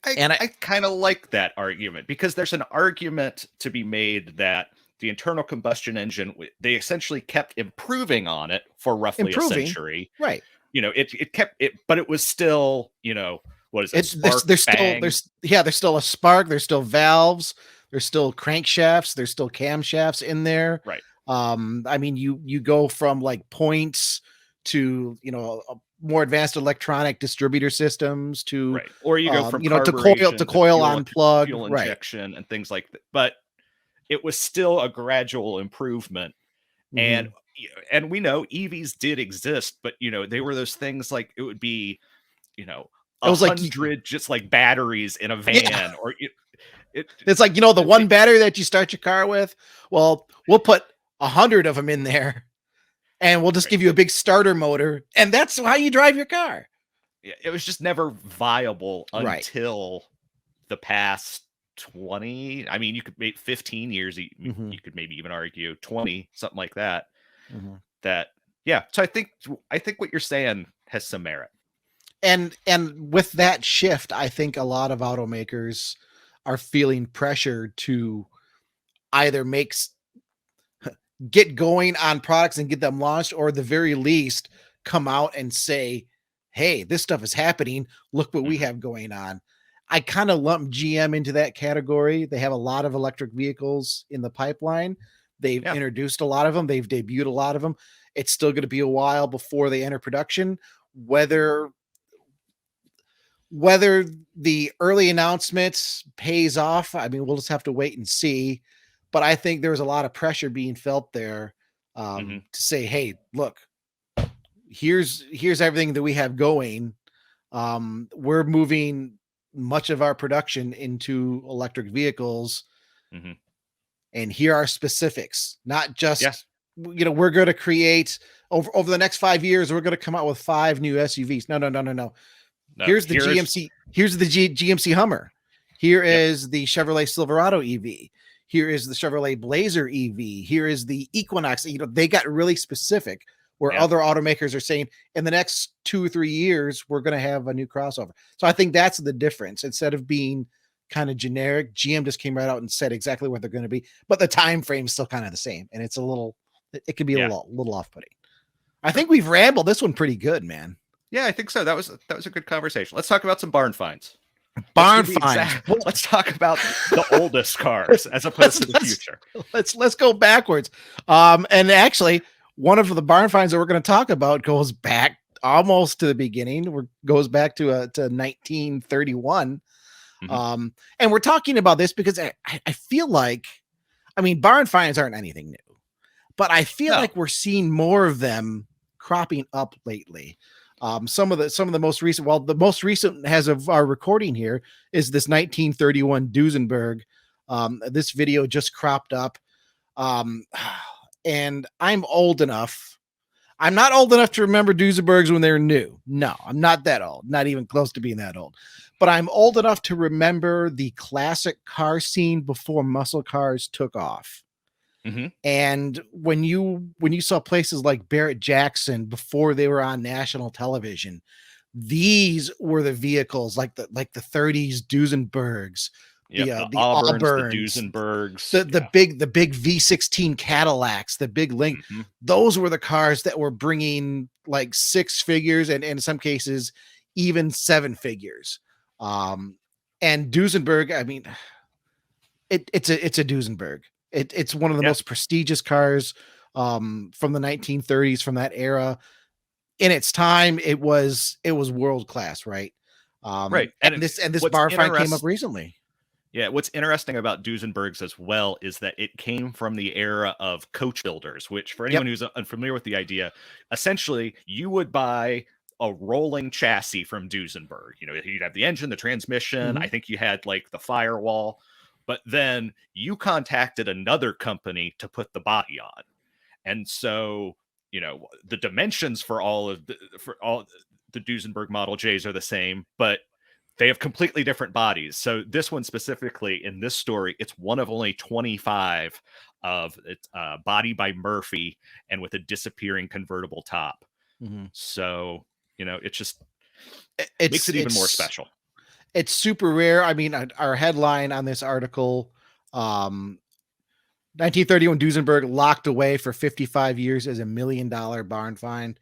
I kind of like that argument, because there's an argument to be made that the internal combustion engine, they essentially kept improving on it for roughly a century. Right. It kept it, but it was still, what is it? There's still a spark. There's still valves. There's still crankshafts. There's still camshafts in there. Right. I mean, you go from like points to, more advanced electronic distributor systems to, right. Or you go from, to coil on plug, fuel injection and things like that. But it was still a gradual improvement. And we know EVs did exist, but they were those things like, it would be, it was 100 just like batteries in a van, or it's like, the one battery that you start your car with. Well, we'll put 100 of them in there, and we'll just give you a big starter motor, and that's how you drive your car. It was just never viable until the past 20. I mean, you could make 15 years. You could maybe even argue 20, something like that. So I think what you're saying has some merit. And with that shift, I think a lot of automakers are feeling pressure to either get going on products and get them launched, or at the very least come out and say, hey, this stuff is happening. Look what we have going on. I kind of lump GM into that category. They have a lot of electric vehicles in the pipeline. They've introduced a lot of them. They've debuted a lot of them. It's still going to be a while before they enter production. Whether the early announcements pays off, I mean, we'll just have to wait and see. But I think there's a lot of pressure being felt there to say, hey, look, here's everything that we have going. We're moving much of our production into electric vehicles. And here are specifics, not just, we're going to create over the next 5 years, we're going to come out with 5 new SUVs. No. Here's the GMC Hummer. Here is the Chevrolet Silverado EV. Here is the Chevrolet Blazer EV. Here is the Equinox. They got really specific, where other automakers are saying in the next 2 or 3 years, we're going to have a new crossover. So I think that's the difference. Instead of being kind of generic, GM just came right out and said exactly what they're going to be, but the time frame is still kind of the same. And it's it can be a little off-putting. I think we've rambled this one pretty good, man. Yeah, I think so. That was a good conversation. Let's talk about some barn finds. Let's talk about the oldest cars as opposed to the future. Let's go backwards. And actually, one of the barn finds that we're going to talk about goes back almost to the beginning. Goes back to 1931. And we're talking about this because I feel like, I mean, barn finds aren't anything new, but I feel like we're seeing more of them cropping up lately. Some of the most recent, the most recent as of our recording here is this 1931 Duesenberg. This video just cropped up. And I'm old enough. I'm not old enough to remember Duesenbergs when they're new. No, I'm not that old, not even close to being that old, but I'm old enough to remember the classic car scene before muscle cars took off. And when you saw places like Barrett-Jackson before they were on national television, these were the vehicles like the 30s Duesenbergs, the Auburns, the Duesenbergs, the big V16 Cadillacs, the big Link. Those were the cars that were bringing like 6 figures and in some cases even 7 figures. And Duesenberg, I mean, it's a Duesenberg. It's one of the most prestigious cars from the 1930s, from that era. In its time, it was world class, right? Right. And this bar find came up recently. Yeah, what's interesting about Duesenbergs as well is that it came from the era of coach builders, which for anyone who's unfamiliar with the idea, essentially you would buy a rolling chassis from Duesenberg. You'd have the engine, the transmission. I think you had like the firewall. but then you contacted another company to put the body on. And so, you know, the dimensions for all the Duesenberg Model J's are the same, but they have completely different bodies. So this one specifically in this story, it's one of only 25 of its body by Murphy and with a disappearing convertible top. Mm-hmm. So, you know, it It's makes it even more special. It's super rare. I mean, our headline on this article, 1931 Duesenberg locked away for 55 years as $1 million barn find.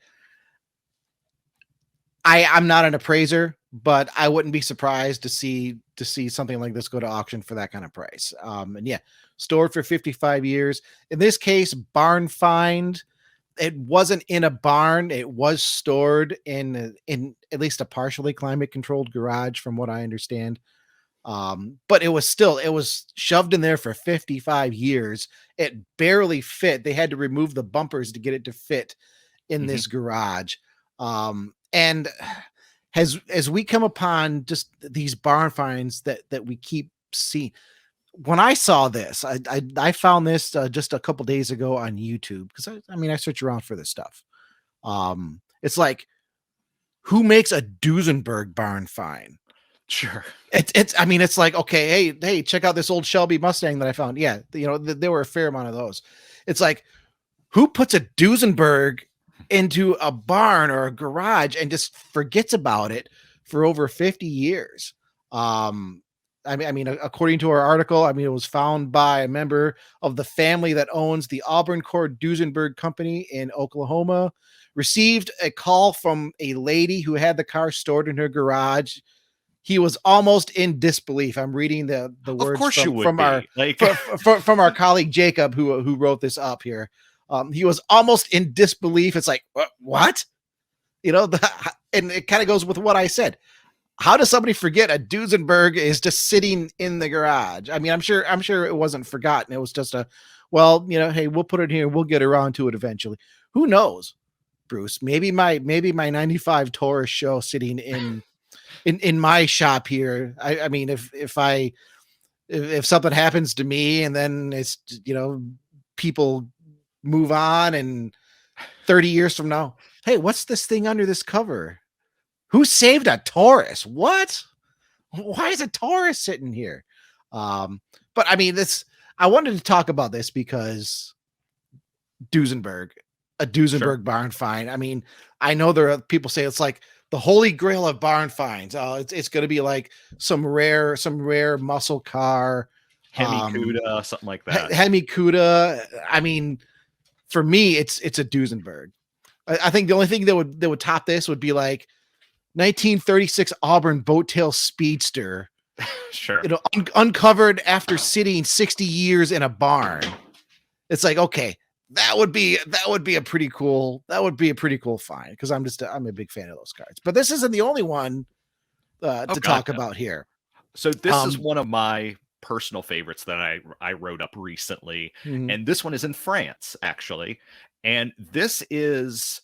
I'm not an appraiser, but I wouldn't be surprised to see something like this go to auction for that kind of price. And yeah, stored for 55 years. In this case, barn find. It wasn't in a barn. It was stored in at least a partially climate controlled garage, from what I understand. But it was shoved in there for 55 years. It barely fit. They had to remove the bumpers to get it to fit in this garage. And as we come upon just these barn finds that we keep seeing, when I saw this, I found this just a couple days ago on YouTube, because I search around for this stuff. It's like, who makes a Duesenberg barn find? Sure. It's like, okay, hey, check out this old Shelby Mustang that I found. Yeah, you know, there were a fair amount of those. It's like, who puts a Duesenberg into a barn or a garage and just forgets about it for over 50 years? According to our article, it was found by a member of the family that owns the Auburn Cord Duesenberg Company in Oklahoma. Received a call from a lady who had the car stored in her garage. He was almost in disbelief. I'm reading the words from our colleague Jacob, who wrote this up here. He was almost in disbelief. It's like, what? You know, and it kind of goes with what I said. How does somebody forget a Duesenberg is just sitting in the garage? I mean, I'm sure it wasn't forgotten. It was just hey, we'll put it here. We'll get around to it eventually. Who knows, Bruce? Maybe my 95 Taurus show sitting in my shop here. I mean, if something happens to me and then it's, you know, people move on and 30 years from now, hey, what's this thing under this cover? Who saved a Taurus? What? Why is a Taurus sitting here? But I mean, I wanted to talk about this because a Duesenberg barn find. I mean, I know there are people say it's like the holy grail of barn finds. It's going to be like some rare muscle car, Hemi-Cuda, something like that. Hemi-Cuda. I mean, for me, it's a Duesenberg. I think the only thing that would top this would be like 1936 Auburn boat tail speedster. Sure. You know, uncovered after sitting 60 years in a barn. It's like, okay, that would be a pretty cool find, because I'm a big fan of those cars. But this isn't the only one to talk about here. So this is one of my personal favorites that I wrote up recently, and this one is in France, actually. And this is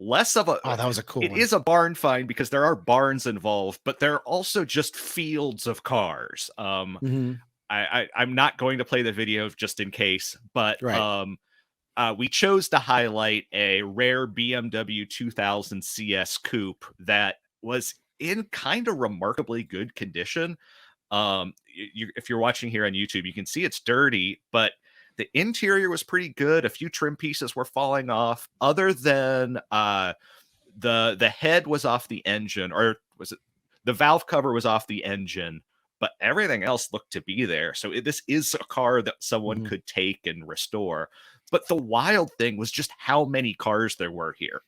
less of a that was a cool one. It is a barn find because there are barns involved, but there are also just fields of cars. I'm not going to play the video just in case, but we chose to highlight a rare BMW 2000 CS coupe that was in kind of remarkably good condition. If you're watching here on YouTube, you can see it's dirty, but the interior was pretty good. A few trim pieces were falling off. Other than the head was off the engine, or was it the valve cover was off the engine, but everything else looked to be there. So this is a car that someone could take and restore. But the wild thing was just how many cars there were here.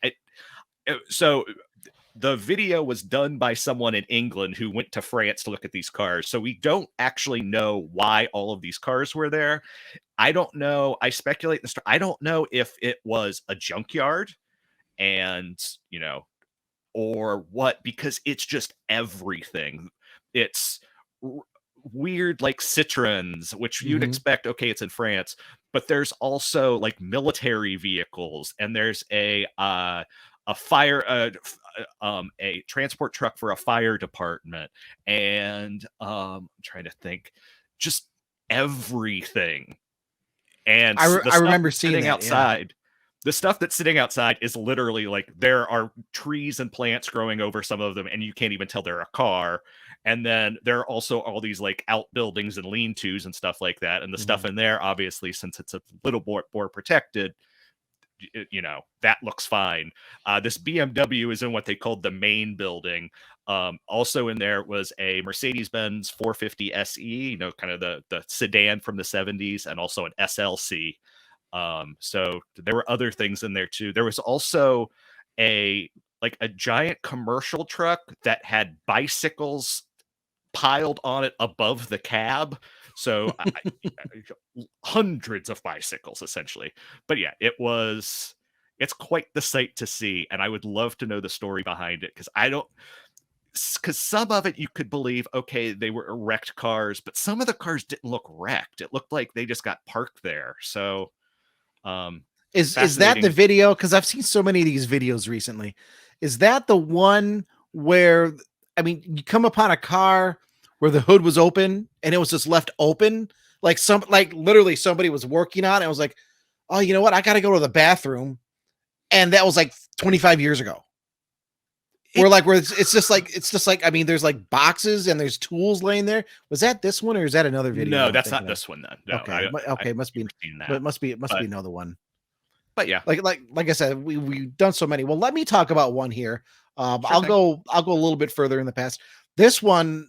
So the video was done by someone in England who went to France to look at these cars. So we don't actually know why all of these cars were there. I don't know. I speculate this. I don't know if it was a junkyard and, you know, or what, because it's just everything. It's weird, like Citroens, which you'd expect. Okay, it's in France, but there's also like military vehicles, and there's a transport truck for a fire department, and I'm trying to think, just everything. And I the stuff remember that's seeing sitting that. outside, the stuff that's sitting outside is literally like there are trees and plants growing over some of them, and you can't even tell they're a car. And then there are also all these like outbuildings and lean-tos and stuff like that. And the stuff in there, obviously, since it's a little more protected, you know, that looks fine. This BMW is in what they called the main building. Also in there was a Mercedes-Benz 450 SE, you know, kind of the sedan from the 70s, and also an SLC. So there were other things in there too. There was also a giant commercial truck that had bicycles piled on it above the cab. So hundreds of bicycles essentially. But yeah, it's quite the sight to see. And I would love to know the story behind it, because some of it you could believe, okay, they were wrecked cars, but some of the cars didn't look wrecked. It looked like they just got parked there. So is that the video? Because I've seen so many of these videos recently. Is that the one where, I mean, you come upon a car where the hood was open and it was just left open, like literally somebody was working on it. I was like, oh, you know what? I got to go to the bathroom, and that was like 25 years ago. Where it's just like I mean, there's like boxes and there's tools laying there. Was that this one, or is that another video? No, that's not this one then. No, okay, it must be another one. But yeah, like I said, we've done so many. Well, let me talk about one here. Sure I'll go a little bit further in the past. This one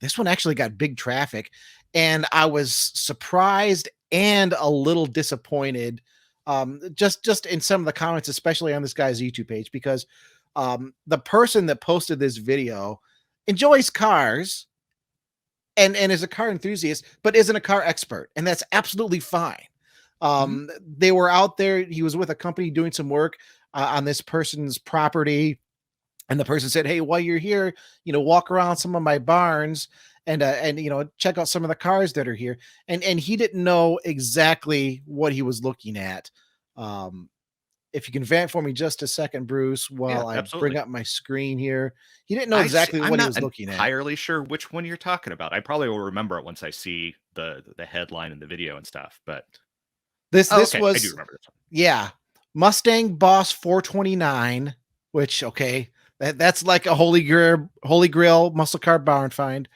actually got big traffic, and I was surprised and a little disappointed. Just in some of the comments, especially on this guy's YouTube page, because the person that posted this video enjoys cars and is a car enthusiast, but isn't a car expert, and that's absolutely fine. They were out there. He was with a company doing some work on this person's property, and the person said, "Hey, while you're here, you know, walk around some of my barns and you know, check out some of the cars that are here." And he didn't know exactly what he was looking at. If you can vamp for me just a second, Bruce, while I bring up my screen here. He didn't know exactly what he was looking at. I'm not entirely sure which one you're talking about. I probably will remember it once I see the headline and the video and stuff. But this okay. was, I do remember this one. Yeah, Mustang Boss 429, which that's like a holy grail muscle car barn find.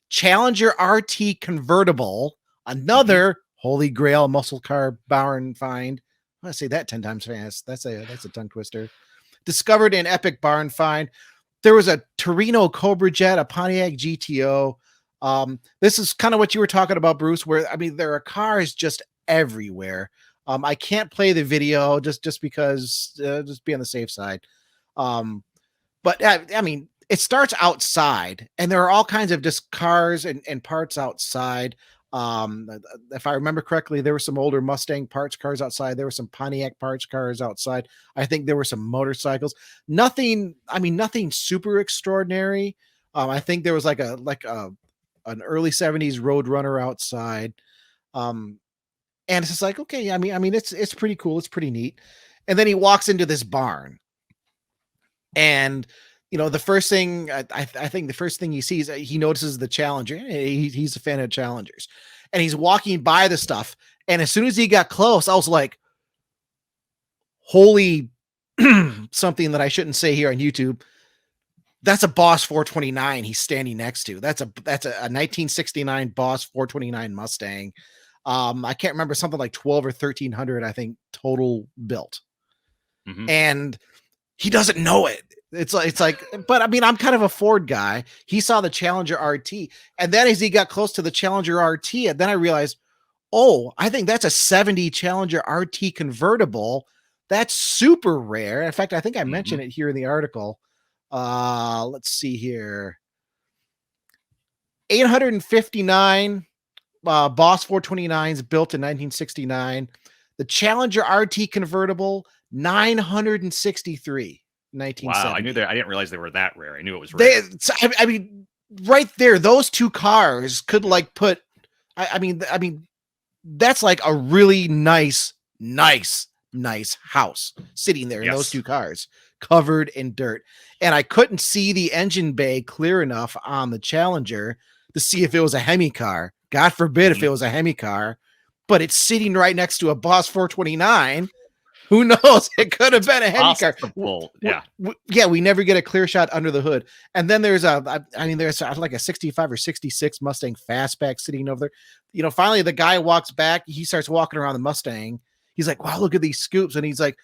Challenger RT convertible, another holy grail muscle car barn find. I say that 10 times fast. That's a tongue twister. Discovered in epic barn find. There was a Torino Cobra Jet, a Pontiac GTO. This is kind of what you were talking about, Bruce, where, I mean, there are cars just everywhere. I can't play the video just because, just be on the safe side. But I mean, it starts outside, and there are all kinds of just cars and parts outside. If I remember correctly, there were some older Mustang parts cars outside. There were some Pontiac parts cars outside. I think there were some motorcycles. Nothing super extraordinary. I think there was like an early 70s Roadrunner outside. And it's just like, okay, I mean, it's pretty cool. It's pretty neat. And then he walks into this barn, and you know, the first thing I think the first thing he sees, he notices the Challenger. He's a fan of Challengers, and he's walking by the stuff. And as soon as he got close, I was like, holy something that I shouldn't say here on YouTube. That's a Boss 429 he's standing next to. That's a 1969 Boss 429 Mustang. I can't remember, something like 12 or 1300, I think, total built. And he doesn't know it. It's like, but I mean, I'm kind of a Ford guy. He saw the Challenger RT, and then as he got close to the Challenger RT, and then I realized, oh, I think that's a 70 Challenger RT convertible. That's super rare. In fact, I think I mentioned it here in the article. Let's see here. 859 Boss 429s built in 1969. The Challenger RT convertible, 963. 1970. Wow, I knew that. I didn't realize they were that rare. I knew it was rare. I mean, right there, those two cars could like put. I mean, that's like a really nice house sitting there in those two cars, covered in dirt. And I couldn't see the engine bay clear enough on the Challenger to see if it was a Hemi car. God forbid if it was a Hemi car, but it's sitting right next to a Boss 429. Who knows? It could have been a Hemi car. Yeah. We never get a clear shot under the hood. And then there's there's like a 65 or 66 Mustang Fastback sitting over there. Finally the guy walks back. He starts walking around the Mustang. He's like, wow, look at these scoops. And he's like,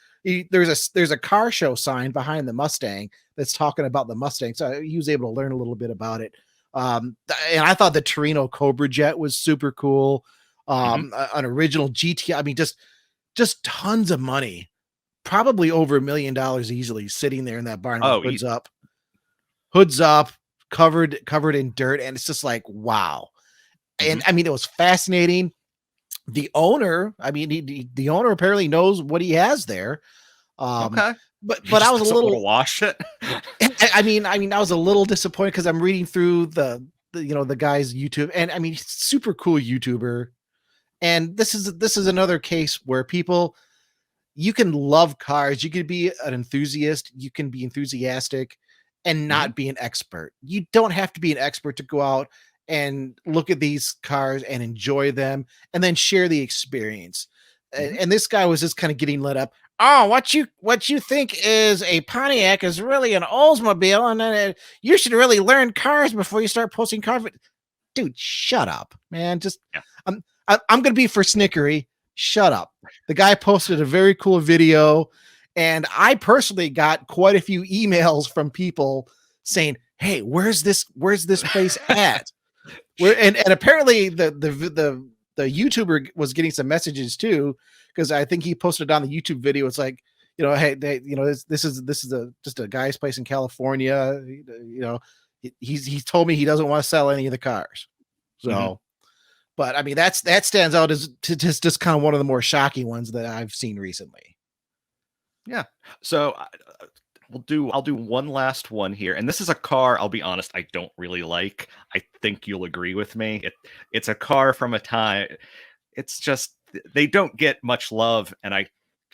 there's a car show sign behind the Mustang that's talking about the Mustang. So he was able to learn a little bit about it. And I thought the Torino Cobra Jet was super cool. An original GT. I mean, just tons of money, probably over $1 million easily sitting there in that barn. Hoods up, covered in dirt. And it's just like, wow. And I mean, it was fascinating. The owner, the owner apparently knows what he has there. Okay. But I was a little wash it. I mean, I was a little disappointed because I'm reading through the guy's YouTube, and I mean, he's super cool YouTuber. And this is another case where you can love cars. You could be an enthusiast. You can be enthusiastic and not be an expert. You don't have to be an expert to go out and look at these cars and enjoy them and then share the experience. And this guy was just kind of getting lit up. Oh, what you think is a Pontiac is really an Oldsmobile, and then you should really learn cars before you start posting cars. Dude, shut up, man. I'm going to be for Snickery. Shut up. The guy posted a very cool video, and I personally got quite a few emails from people saying, "Hey, where's this place at?" And apparently the YouTuber was getting some messages too, because I think he posted on the YouTube video. It's like, hey, this is just a guy's place in California. He's told me he doesn't want to sell any of the cars. So. But I mean, that stands out as just kind of one of the more shocking ones that I've seen recently. Yeah. So I'll do one last one here. And this is a car, I'll be honest, I don't really like. I think you'll agree with me. It's a car from a time. It's just, they don't get much love. And I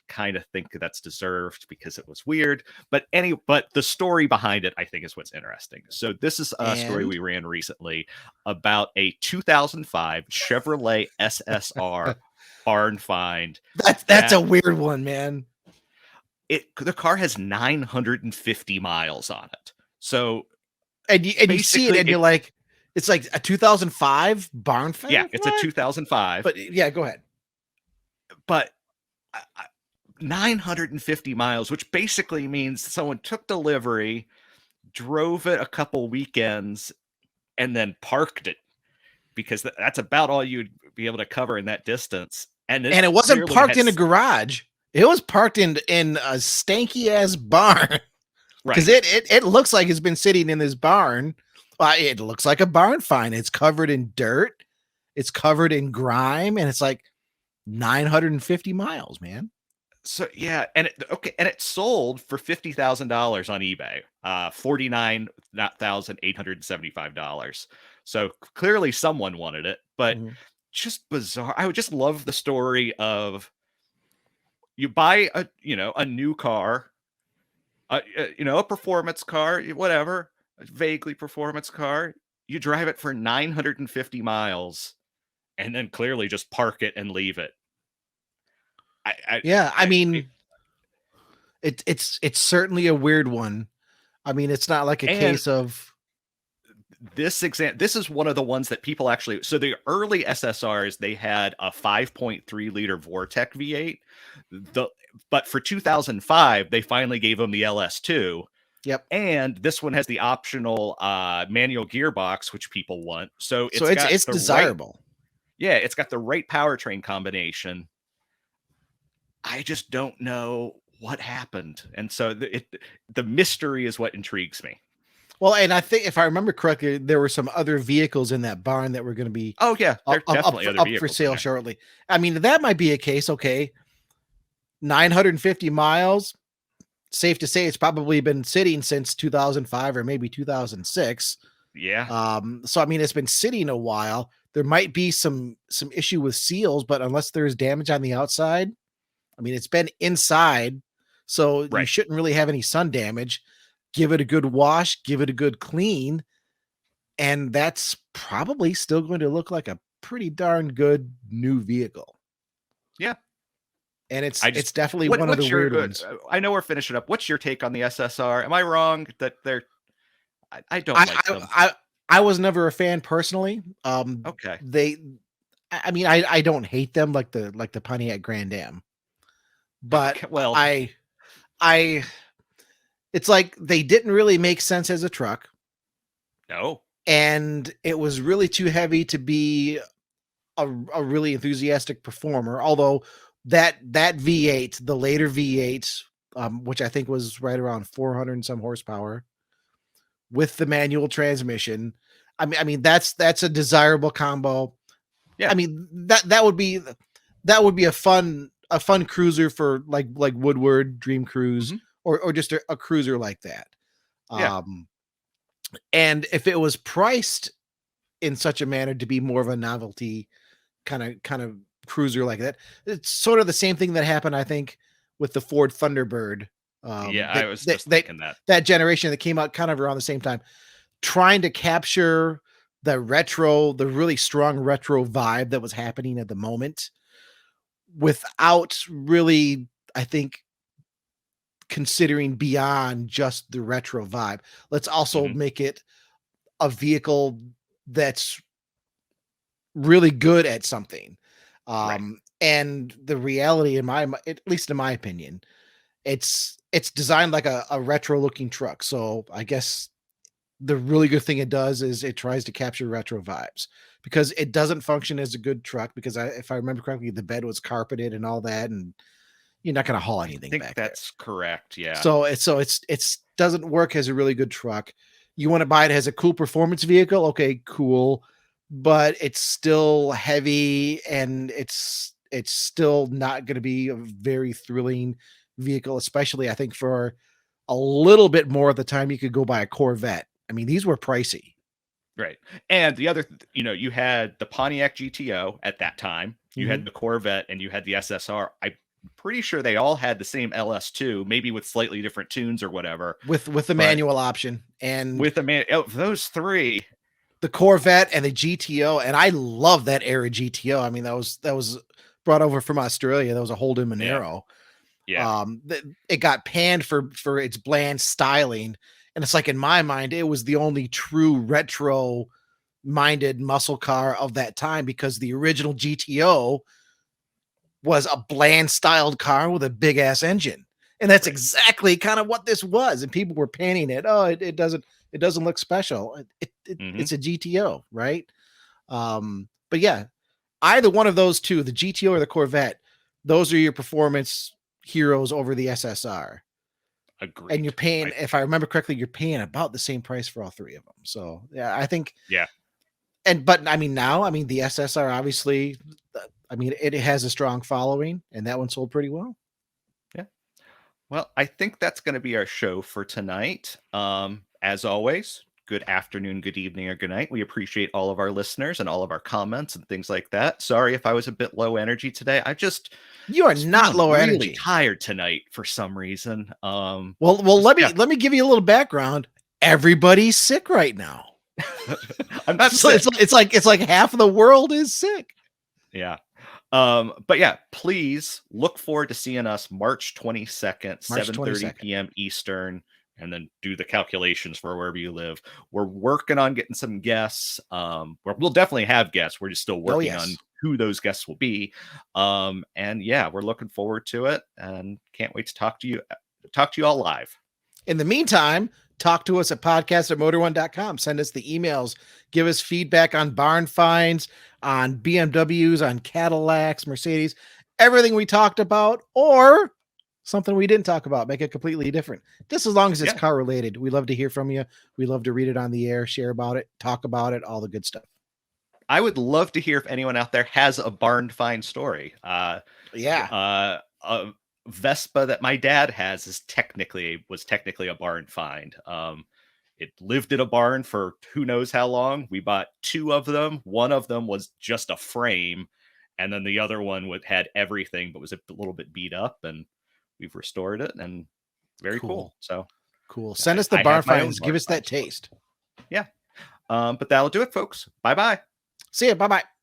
kind of think that's deserved because it was weird. But the story behind it, I think, is what's interesting. So this is a story we ran recently about a 2005 Chevrolet SSR barn find. That's a weird one, man. The car has 950 miles on it. So and you see it and you're like, it's like a 2005 barn find? Yeah, it's a 2005. But yeah, go ahead. But 950 miles, which basically means someone took delivery, drove it a couple weekends, and then parked it, because that's about all you'd be able to cover in that distance. And it wasn't parked in a garage. It was parked in a stanky ass barn. Right. Because it looks like it's been sitting in this barn. It looks like a barn find. It's covered in dirt. It's covered in grime, and it's like 950 miles, man. So yeah, and it sold for $50,000 on eBay, $49,875. So clearly someone wanted it, but just bizarre. I would just love the story of you buy a new car, a performance car, whatever, a vaguely performance car. You drive it for 950 miles, and then clearly just park it and leave it. I mean, it's certainly a weird one. I mean, it's not like a case of this is one of the ones that people actually. So the early SSRs, they had a 5.3 liter Vortec V8. But for 2005, they finally gave them the LS2. Yep. And this one has the optional manual gearbox, which people want. So it's desirable. It's got the right powertrain combination. I just don't know what happened. And so the mystery is what intrigues me. Well, and I think if I remember correctly, there were some other vehicles in that barn that were going to be up for sale shortly. I mean, that might be a case. Okay, 950 miles. Safe to say it's probably been sitting since 2005 or maybe 2006. Yeah. So I mean, it's been sitting a while. There might be some issue with seals, but unless there's damage on the outside, I mean, it's been inside, so you shouldn't really have any sun damage. Give it a good wash, give it a good clean, And that's probably still going to look like a pretty darn good new vehicle. Yeah. And it's definitely one of the what's weird your ones. I know we're finishing up. What's your take on the SSR? Am I wrong that I don't like them? I was never a fan personally. Okay. I mean, I don't hate them like the Pontiac Grand Am, but Okay, well, I it's like they didn't really make sense as a truck, no. and it was really too heavy to be a really enthusiastic performer. Although that V8, the later V8, which I think was right around 400 and some horsepower with the manual transmission. I mean that's a desirable combo. Yeah. I mean that would be a fun cruiser for like Woodward Dream Cruise, or just a cruiser like that. Yeah. And if it was priced in such a manner to be more of a novelty kind of cruiser like that, it's sort of the same thing that happened, I think, with the Ford Thunderbird. Yeah, I was just thinking that generation that came out kind of around the same time, trying to capture the really strong retro vibe that was happening at the moment, without really, I think, considering beyond just the retro vibe. Let's also make it a vehicle that's really good at something. Right. And the reality, at least in my opinion, it's designed like a retro looking truck. So I guess the really good thing it does is it tries to capture retro vibes, because it doesn't function as a good truck, because if I remember correctly, the bed was carpeted and all that, and you're not going to haul I anything think back there. that's correct. Yeah. So it's doesn't work as a really good truck. You want to buy it as a cool performance vehicle, okay, cool, but it's still heavy, and it's still not going to be a very thrilling vehicle, especially I think for a little bit more at the time you could go buy a Corvette. I mean, these were pricey. Right. And the other, you had the Pontiac GTO at that time, you had the Corvette, and you had the SSR. I'm pretty sure they all had the same LS2, maybe with slightly different tunes or whatever. With the manual option, and with those three, the Corvette and the GTO, and I love that era GTO. I mean, that was brought over from Australia. That was a Holden Monero. Yeah. It got panned for its bland styling, and it's like, in my mind, it was the only true retro minded muscle car of that time, because the original GTO was a bland styled car with a big ass engine, and that's exactly kind of what this was. And people were panning it. Oh, it doesn't look special. It's a GTO, right? But yeah, either one of those two, the GTO or the Corvette, those are your performance heroes over the SSR. Agreed. And you're paying, if I remember correctly, you're paying about the same price for all three of them. So yeah, I think. Yeah. But I mean, the SSR, obviously, I mean, it has a strong following, and that one sold pretty well. Yeah. Well, I think that's going to be our show for tonight. As always, good afternoon, good evening, or good night. We appreciate all of our listeners and all of our comments and things like that. Sorry if I was a bit low energy today. You are not low really energy. Tired tonight for some reason. Well, let me give you a little background. Everybody's sick right now. I'm not sick. It's like half of the world is sick. Yeah. But yeah, please look forward to seeing us March 22nd, 7:30 p.m. Eastern, and then do the calculations for wherever you live. We're working on getting some guests. We'll definitely have guests. We're just still working on who those guests will be. And yeah, we're looking forward to it, and can't wait to talk to you all live. In the meantime, talk to us at podcast@motor1.com. Send us the emails. Give us feedback on barn finds, on BMWs, on Cadillacs, Mercedes, everything we talked about, or something we didn't talk about. Make it completely different. Just as long as it's car related. We love to hear from you. We love to read it on the air, share about it, talk about it, all the good stuff. I would love to hear if anyone out there has a barn find story. A Vespa that my dad has was technically a barn find. It lived in a barn for who knows how long. We bought two of them. One of them was just a frame, and then the other one had everything, but was a little bit beat up, and we've restored it, and very cool. So cool. Send us the barn finds. Give us that taste. Yeah. But that'll do it, folks. Bye bye. See ya. Bye bye.